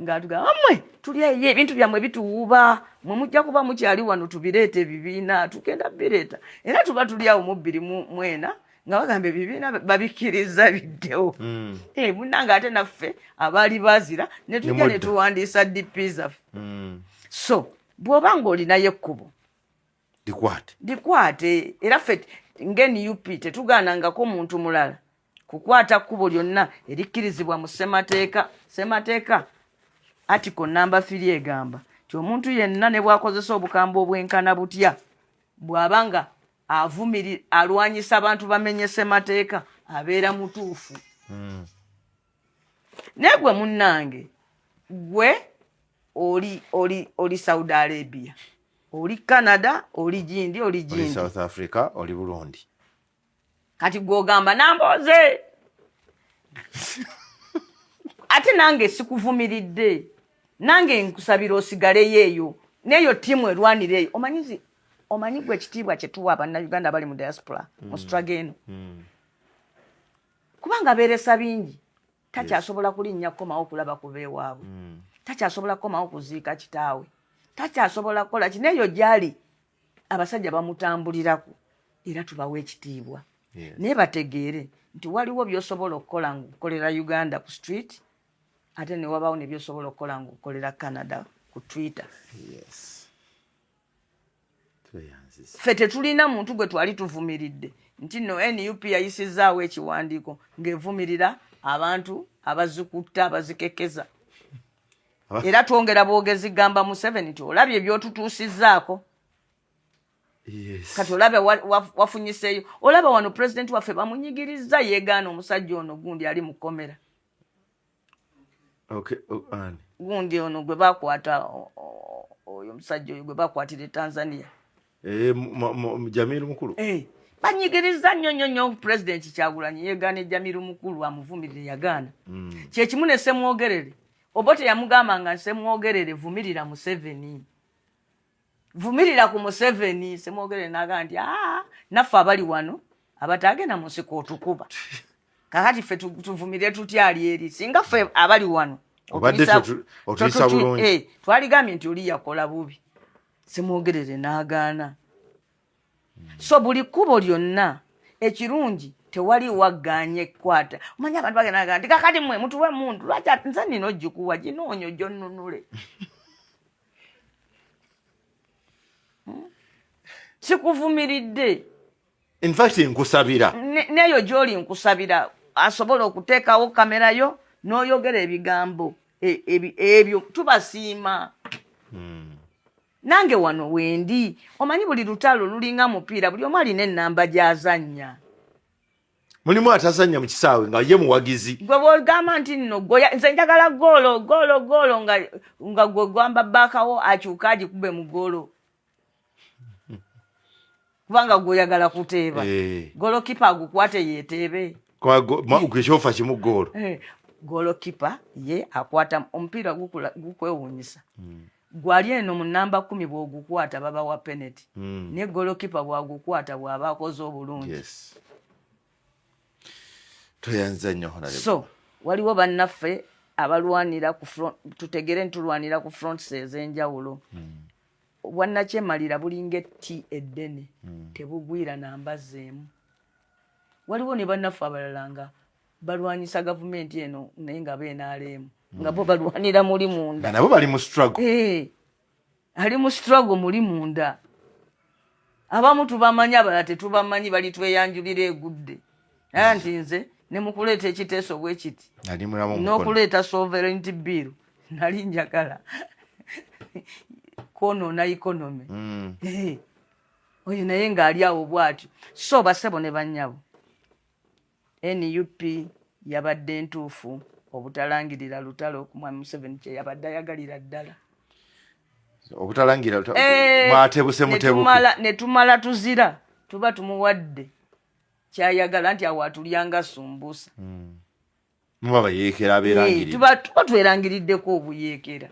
ng'atugamba mmwe tuli eyo ebintu byammwe bituwuuba mwe mujja kuba mukyali wano tubireeta ebibiina tugenda bireeta era tuba tuli awo mu 2024 nga bagamba ebibiina babikkiriza biddewo. Munnange ate naffe abaali bazira ne tujja ne tuwandiisa DP zaffe. So bw'oba ng'olinayo ekkubo likwate era ffe ng'NUP tetugaanangako muntu mulala kukwata kkubo lyonna erikkirizibwa mu ssemateeka article number 3 egamba nti omuntu yenna ne bw'akozesa obukambwe obwenkana butya bw'aba nga alwanyisa abantu bamenye ssemateeka abeera mutuufu. Naye gwe munnange gwe oli Saudi Arabia, oli Canada, oli gindi, oli South Africa, oli Burundi. Kati gw'ogamba namboze ate nange sikuvumiridde, nange nkusabira osigaleyo eyo neyo ttiimu erwanireyo. Omanyi gwe ekitiibwa kye tuwa bannayuganda bali mu diaspora mu struggle eno kubanga abeeresa bingi takyasobola kulinnya kukomawo okulaba ku beewaabwe, takyasobola kukomawo kuziika kitaawe, takyasobola kukola ki. Neyo gyali abasajja bamutambulirako era tubawa ekitiibwa. Naye bategeere nti waliwo by'osobola okukola ng'okolera Uganda ku street ate ne wabaawo ne by'osobola okukola ng'okolera Canada ku Twitter. Ffe tetulina muntu gwe twali tuvumiridde nti no NUP yayisizaawo ekiwandiiko ng'evumirira abantu abazikutta abazikekeza. Era twongera boogezi gamba Museveni nti olabye ebyotutuusizzaako. Kati olabe wafunyiseeyo, olaba wano pulezidenti waffe bamunyigirizza yeegaana omusajja ono gundi ali mu kkomera. Gundi ono gwe bakwata, oyo omusajja oyo gwe bakwatira Tanzania. Jamiru Mukulu. Banyigirizza nnyo pulezidenti Kyagulanyi yeegaana Jamiru Mukulu amuvumirire yagaana. Kyekimu ne Ssemwogerere. Obote yamugamba nga Ssemwogerere vumirira Museveni. Vumirira ku Museveni. Ssemwogerere n'agamba nti naffe abali wano abatagenda mu nsiko otukuba. Kakati ffe tuvumirire tutyali eri. Singa ffe abali wano. Otuyisa bulungi. Twaligambye nti oli yakola bubi. Ssemwogerere n'agaana. So buli kkubo lyonna ekirungi tewali wagganye kwata. Omanyi abantu bagenda nti kakati mmwe mutuwe muntu lwaki nze nina ogikuwa ginoonyo gyonnunule. Sikuvumiridde. In fact nkusabira. Neyo gy'oli nkusabira asobola okuteekawo kamera yo n'oyogera ebigambo ebyo tubasiima. Nange wano wendi omanyi buli lutalo lulinga mupiira buli omu alina ennamba gy'azannya. Mulimu atazannya mu kisaawe nga ye muwagizi. Gwe bw'ogamba nti nno nze njagala goolo nga gwe gwamba baakawo akyuka agikube mu goolo. Kubanga gw'oyagala kuteeba. Goolo kipa agukwate yeeteebe. Ekyofa kimu goolo. Goolo kipa ye akwata omupiira gukwewuunyisa. Gwali eno mu namba 10 bw'ogukwata baba wa penalty. Ne goolo kipa bw'agukwata bw'aba akoze obulungi. Toyanza nnyo honorable. So waliwo bannaffe abalwanira ku front, tutegere ntulwanira ku fronts ez'enjawulo. Bwannakyemalira bulinga etti eddene tebugwira namba zeemu. Waliwo ne bannaffe abalala nga balwanyisa gavumenti eno naye nga beenaaleemu nga bo balwanira muli munda. Nabo bali mu struggle. Ali mu struggle muli munda. Abamu tubamanyi abalala tetubamanyi bali tweyanjulira egudde. Nti nze ne mukuleeta ekiteeso bwe kiti n'okuleeta sovereignty bill nali njagala kwonoona economy. Oyo naye ng'ali awo bw'atyo. So basebo ne bannyabo NUP yabadde ntuufu obutalangirira lutalo ku Mwami Museveni kye yabadde ayagalira ddala. Obutalangira mwatebuse mutebuke. Ne tumala tuzira tuba tumuwadde kyayagala nti awo atulyanga sumbusa. Muba bayeekera abeerangirira. Tuba twerangiriddeko obuyeekera.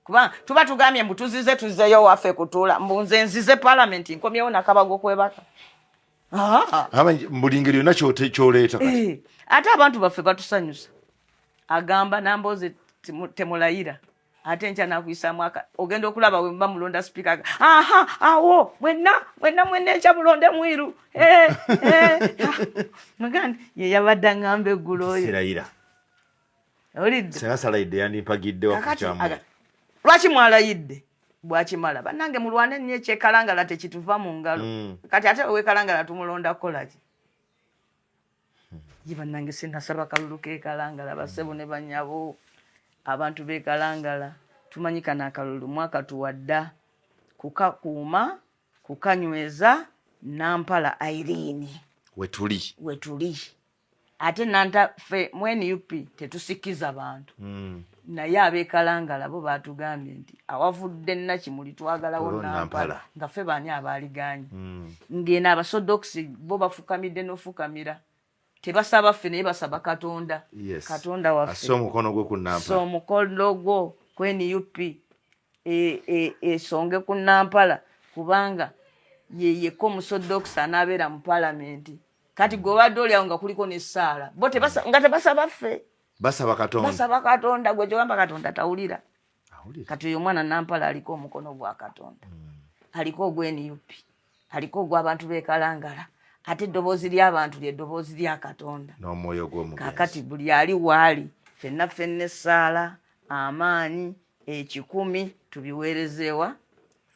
Kuba tuba tugambye mbu tuzizeyo waffe kutuula mbunze nzize parliament nkomyewo nakabago kwebaka. Buli ngeri yonna kyoleeta kati. Ate abantu baffe batusanyusa. Agamba namboze temulayira. Ate nkya nakuyisaamu ogenda okulaba we mba mulonda speaker. Awo mwenna ekya mulonde mwiru. Mugandi ye yabadde aŋŋamba eggulu oyo. Sirayira. Olidde. Singa salayidde yandimpagidde wakukyamu. Lwaki mwalayidde? Bwakimala bannange mulwane nnyo ekyekalangala tekituva mu ngalo. Kati ate weekalangala tumulonda kukola ki? yiba nange sinasaba kalulu kekalangala basebo ne banyabo abantu bekalangala tumanyika nakalulu mwaka tuwadda kukakuuma kukanyweza Nampala Irene wetuli ate nanta fe mweni yupi tetusikiza bantu naye abekalangala bo batugambye nti awavudde Nakimuli twagalawo Nampala nga fe bani abaliganye ngena abasodoksi bo bafukamidde nofukamira tebasaba ffe naye basaba Katonda Katonda waffe so mukono gwo ku Nampala so mukono gwo kweni yupi songe ku Nampala kubanga yeko musodoksi anabeera mu palamenti kati gobadde olyawo nga kuliko n'essaala bo nga tebasaba ffe basaba Katonda gwe kyogamba Katonda tawulira kati oyo omwana Nampala aliko omukono gwa Katonda aliko ogw'NUP aliko ogw'abantu bekalangala ate eddoboozi ly'abantu ly'eddoboozi lya Katonda n'omwoyo gw'omugenzi kakati buli ali waali ffenna essaala amaanyi 10 tubiweerezeewa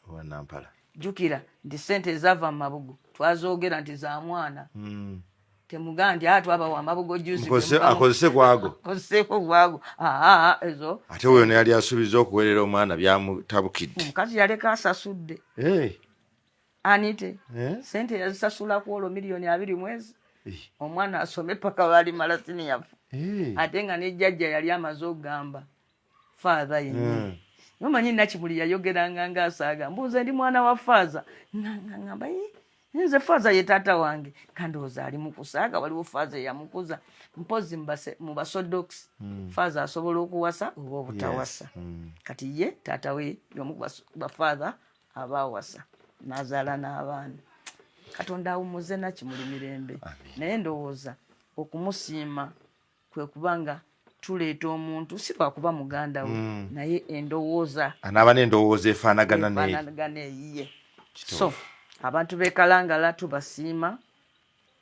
wa Nampala jukira nti sente ezava mu mabugo twazoogera nti za mwana temugaa nti twabawa amabugo juzi akozese gwago ezo ate oyo yali asuubiza okuweerera omwana byamutabukidde omukazi yaleka asasudde anite sente yazisasula ku olwo $2,000,000 mwezi omwana asome paka balimala siniyafu ate nga nejjajja yali amaze okugamba father yennyini nomanyi Nakimuli yayogeranga ngaasaaga mbuuze ndi mwana wa faaza ngamba nze faaza ye taata wange kandowooza ali mukusaaga waliwo faaza eyamukuza mpozi mu basodoksi faaza asobola okuwasa oba obutawasa kati ye taata we y'omu bafaaza abawasa n'azaala n'abaana Katonda awummuze Nakimuli mirembe naye ndowooza okumusiima kwe kubanga tuleeta omuntu si lwakuba muganda we naye endowooza anaaba n'endowooza efaanagana neyiye so abantu bekalangala tubasiima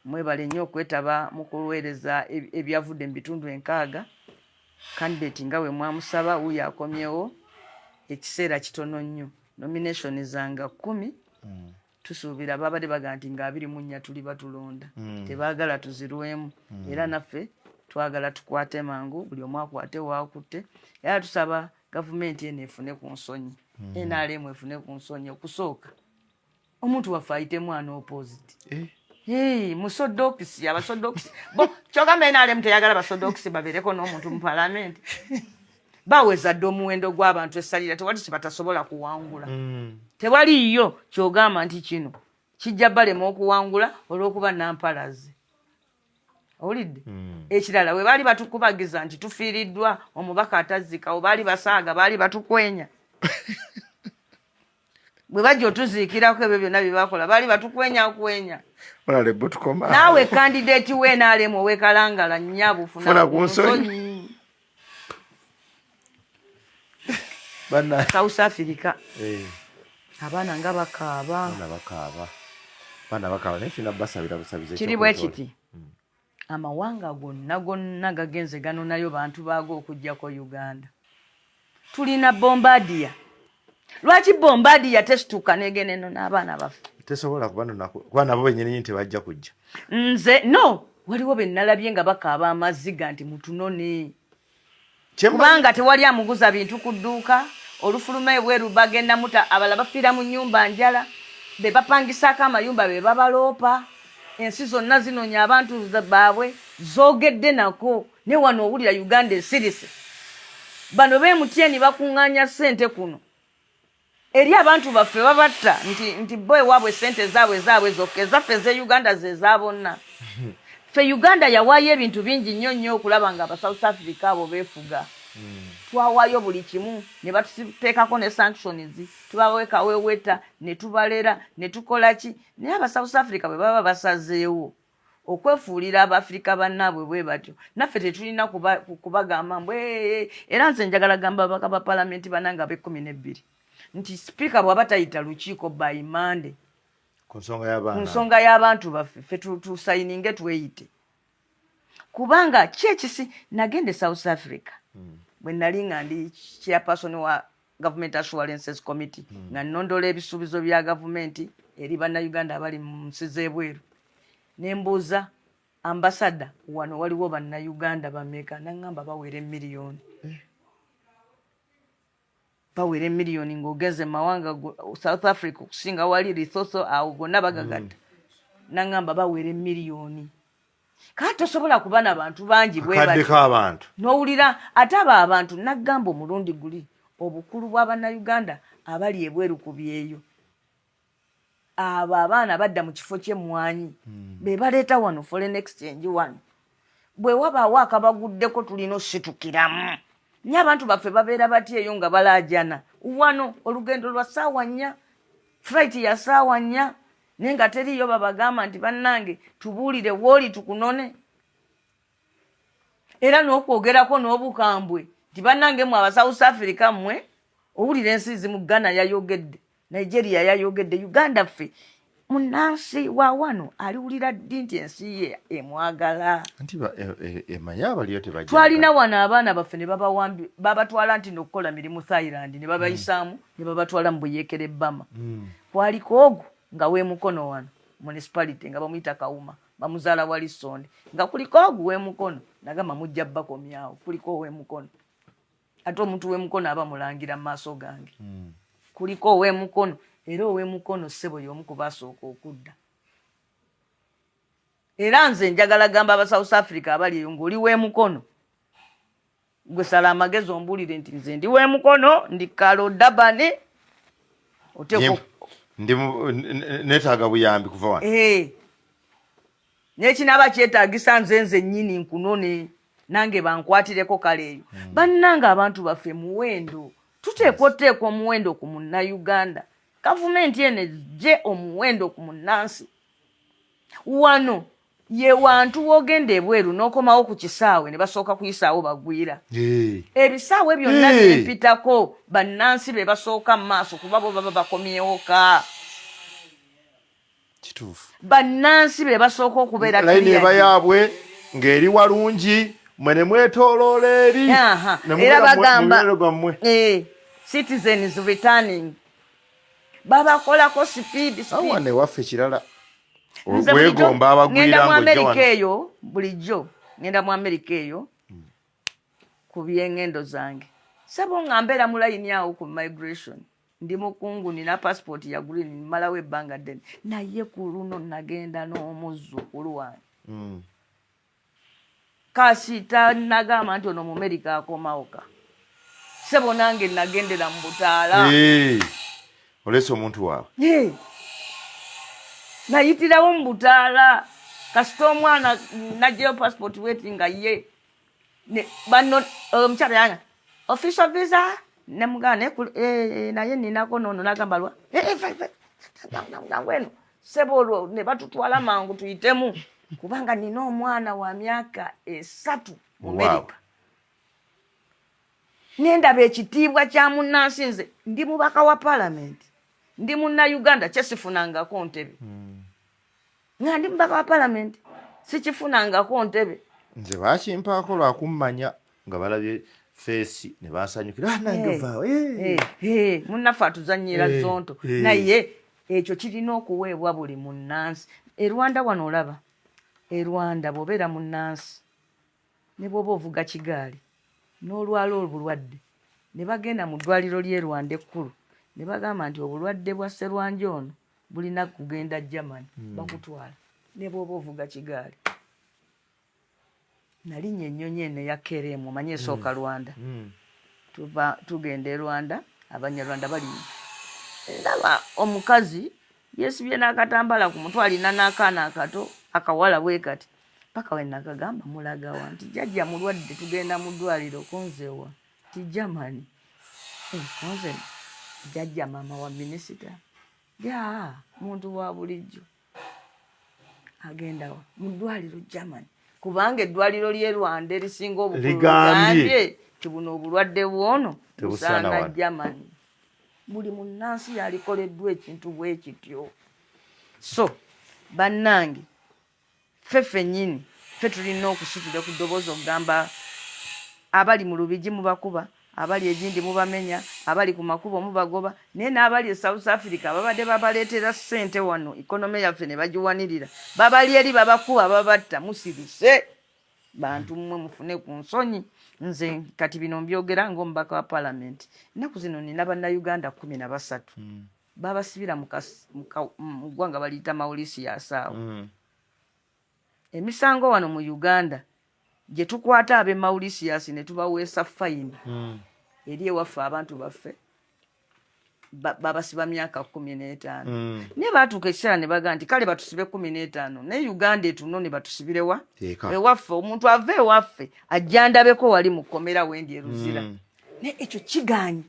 mwebale nnyo okwetaba mu kuweereza ebyavudde mu bitundu 6 kandidate nga we mwamusaba wuyo akomyewo ekiseera kitono nnyo nomination zanga 10 tusuubira babadde baga nti nga 24 tuli batulonda tebaagala tuzirwemu era naffe twagala tukwate mangu buli omu akwate waakutte era tusaba gavumenti eno efune ku nsonyi NRM efune ku nsonyi okusooka omuntu waffe ayite mwana opposite musodokisi abasodokisi bo kyogamba NRM teyagala basodokisi babeereko n'omuntu mu palamenti baweza dde omuwendo gw'abantu essalira tewali kibatasobola kuwangula tewaliyo kyogamba nti kino kijja balema okuwangula olw'okuba Nampalaze owulidde ekirala we baali batukubagiza nti tufiiriddwa omubaka atazikawo baali basaaga baali batukwenya bwe bajja otuziikirako ebyo byonna bye bakola baali batukwenya naawe kandidate we NRM owekalangala nnyabo funa ku nsonyi South Africa abaana nga bakaaba kiri bwe kiti amawanga gonna gagenze ganonayo bantu baago okujjako Uganda tulina Bombardier lwaki Bombardier tesituuka negeneno n'abaana baffe tesobola kuba nabo bennyini tebajja kujja nze no waliwo bennalabye nga bakaaba amaziga nti mutunone kubanga tewali amuguza bintu ku dduuka olufuluma ebweru bagenda muta abala bafiira mu nnyumba njala be bapangisaako amayumba be babaloopa ensi zonna zinoonya abantu baabwe zoogedde nako ne wano owulira Uganda esirise bano bemutyeni bakuŋŋaanya ssente kuno eri abantu baffe babatta nti bo ewaabwe ssente zaabwe zokka ezaffe eze Uganda ze zaabonna ffe Uganda yawaayo ebintu bingi nnyo okulaba nga aba South Africa abo beefuga twawaayo buli kimu ne batuteekako ne sanctions tubawekaweweta ne tubalera ne tukola ki naye aba South Africa bwe baba basazeewo okwefuulira Abafrika bannaabwe bwe batyo naffe tetulina kubagamba mbwe era nze njagala gamba ababaka ba palamenti bananga be12 nti sipiika bw'aba tayita lukiiko by Monday ku nsonga y'abantu baffe ffe tusayininge tweyite kubanga kyekisi nagende South Africa bwe nali nga ndi chairperson wa Government Assurances Committee nga nnondola ebisuubizo bya gavumenti eri bannayuganda abali mu nsi z'ebweru ne mbuuza ambassador wano waliwo bannayuganda bameka nangamba bawere miliyoni bawere miliyoni ng'ogeze mawanga South Africa okusinga wali Lesotho awo gonna bagagatta nangamba bawere miliyoni kati tosobola kuba n'abantu bangi bwe bati n'owulira ate abo abantu nagamba omulundi guli obukulu bw'abannayuganda abali ebweru ku byeyo abo abaana badda mu kifo ky'emmwanyi be baleeta wano foreign exchange wano bwe wabaawo akabaguddeko tulina ositukiramu nye abantu baffe babeera bati eyo nga balaajana wano olugendo lwa ssaawa 4 flight ya ssaawa 4 naye nga teriyo babagamba nti bannange tubuulire wooli tukunone era n'okwogerako n'obukambwe nti bannange mwe aba South Africa mmwe owulira ensi zimu Ghana yayogedde Nigeria yayogedde Uganda ffe munansi wa wano aliwulira ddi nti ensi ye emwagala emanya abaliyo tebajja twalina wano abaana baffe ne babatwala nti n'okukola mirimu Thailand ne babayisaamu ne babatwala mu Buyeekere Bama kwaliko ogwo nga weemukono wano municipality nga bamuyita Kawuma bamuzaala wali Sonde nga kuliko ogwo weemukono nagamba mujja bakomyawo kuliko weemukono ate omuntu weemukono aba mulangira mu maaso gange kuliko oweemukono era oweemukono ssebo y'omu ku basooka okudda era nze njagala gamba aba South Africa abali eyo ng'oli weemukono gwe sala amagezi ombuulire nti nze ndi weemukono ndi Kalo Dabani oteeko neetaaga buyambi kuva wano n'ekinaaba kyetaagisa nze nnyini nkunone nange bankwatireko kale eyo bannanga abantu baffe muwendo tuteekwa oteekwa omuwendo ku munnayuganda gavumenti eno ejje omuwendo ku munnansi wano ye wantu wogenda ebweru n'okomawo ku kisaawe ne basooka kuyisaawo bagwira ebisaawe byonna byempitako bannansi be basooka mu maaso kuba bo baba bakomyewo ka kituufu bannansi be basooka okubeera layini eba yaabwe ng'eri walungi mwe ne mwetooloola eri era bagamba citizens returning babakolako speed awane waffe kirala wegomba abagwira mu America eyo bulijjo ngenda mu America eyo ku byengendo zange sabo nga mbeera mu layini awo ku migration ndi mukungu nina passport ya green malawe ebbanga ddene naye ku luno nagenda n'omuzzukulu wange kasita nagamba nti ono mu America akomawoka sebo nange nagendera mu Butaala olese omuntu waawe nayitirawo mu Butaala kasita omwana najjayo passport waiting nga ye bano omukyala yange official visa nemugane naye ninako nono nagamba lwa ngweno sebo olwo ne batutwala mangu tuyitemu kubanga nina omwana wa myaka 3 mu America nendaba ekitiibwa kya munnansi nze ndi mubaka wa parliament ndi munnayuganda kyesifunangako ntebe nga ndi mubaka wa parliament sikifunangako ntebe nze bakimpaako lwakummanya nga balabye feesi ne bansanyukira nange vaawo munnaffe atuzanyira zonto naye ekyo kirina okuweebwa buli munnansi Rwanda wano olaba Rwanda bw'obeera munnansi ne bw'oba ovuga kigaali n'olwala obulwadde ne bagenda mu ddwaliro ly'e Rwanda ekkulu ne bagamba nti obulwadde bwa Sserwanja ono bulina kugenda Germany bakutwala ne bw'oba ovuga kigaali nalinnya ennyonyi eno eya Keremu omanye esooka Rwanda tugenda e Rwanda abanyarwanda balinya ndaba omukazi yeesibye n'akatambala ku mutwe alina n'akaana akato akawala bwe kati paka we nakagamba mulagawa nti jjajja mulwadde tugenda mu ddwaliro konzewa ti Germany konze jjajja maama wa minisita muntu wa bulijjo agenda mu ddwaliro Germany kubanga eddwaliro ly'e Rwanda erisinga obukulu ligambye ti buno obulwadde bwono busaana Germany buli munnansi yalikoleddwa ekintu bwe kityo so bannange ffe nnyini ffe tulina okusitula ku ddoboozi okugamba abali mu lubigi mubakuba abali egindi mubamenya abali ku makubo mubagoba naye n'abali e South Africa babadde babaleetera ssente wano economy yaffe ne bagiwanirira babali eri babakuba babatta musirise bantu mmwe mufune ku nsonyi nze kati bino mbyogera ng'omubaka wa parliament ennaku zino nina bannayuganda 13 babasibira mu ggwanga baliyita Mauritius awo emisango wano mu Uganda gye tukwata ab'e Mauritius ne tubaweesa fayini eri ewaffe abantu baffe babasiba myaka 15 naye baatuuka ekiseera ne baga nti kale batusibe 15 naye Uganda etuno ne batusibirewa ewaffe omuntu ava ewaffe ajjandabeko wali mu kkomera wendi eruzira naye ekyo kiganye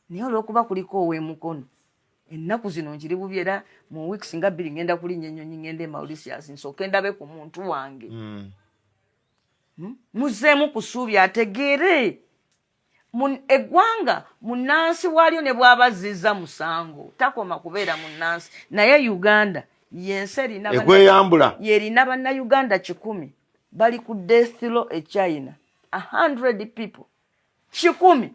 naye olw'okuba kuliko ow'emukono ennaku zino nkiri bubi era mu weeks nga 2 ngenda kulinnya ennyonyi ngende e Mauritius nsooke ndabe ku muntu wange muzeemu kusuubi ategeere eggwanga munnansi waalyo ne bw'abazizza musango takoma kubeera munnansi naye Uganda yensi yerina bannayuganda 100 bali ku death row e China 100 people 10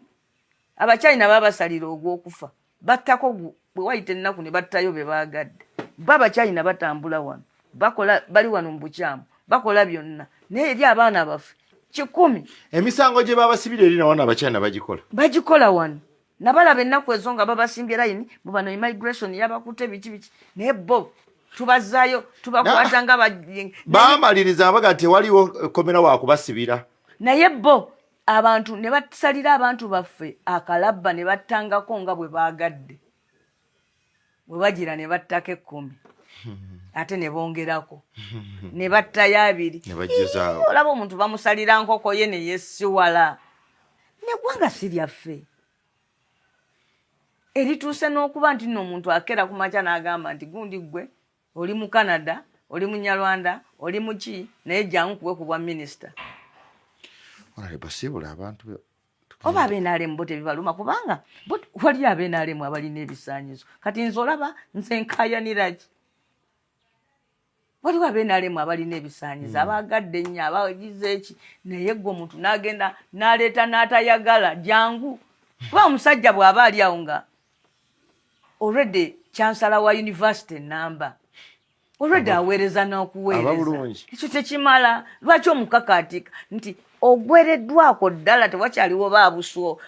abachina babasalira ogw'okufa battako bwe wayita ennaku ne battayo be baagadde babachina batambula wano bakola bali wano mu bukyamu bakola byonna naye eri abaana baffe 10 emisango gye babasibira eri nawana abachina bagikola wano nabalaba ennaku ezo nga babasimbye layini mu bano immigration yabakutte biki naye bo tubazaayo tubakwata nga bamaliriza abaga tewaliwo komera wa kubasibira naye bo abantu ne basalira abantu baffe akalabba ne battangako nga bwe baagadde bwe bagira ne battako 10 ate ne bongerako ne battayo 2 olaba omuntu bamusalira nkoko ye ne yesiwala neggwanga si lyaffe erituuse n'okuba nti nno omuntu akera ku makya n'agamba nti gundi gwe oli mu Canada oli mu Nyarwanda oli mu ki naye jangu kuwe ku bwa minisita abantu oba ab'NRM bo tebibaluma kubanga wali ab'NRM abalina ebisaanyizo kati nze olaba nze nkayaniraki waliwo ab'NRM abalina ebisaanyizo abaagadde ennyo abagize eki naye gwe omuntu n'agenda n'aleeta n'atayagala jangu kuba omusajja bw'aba ali awo nga already chancellor wa university namba already aweereza n'okuweereza ekyo tekimala lwaki omukakaatika nti ogwereddwako ddala tewakyaliwo baabuswo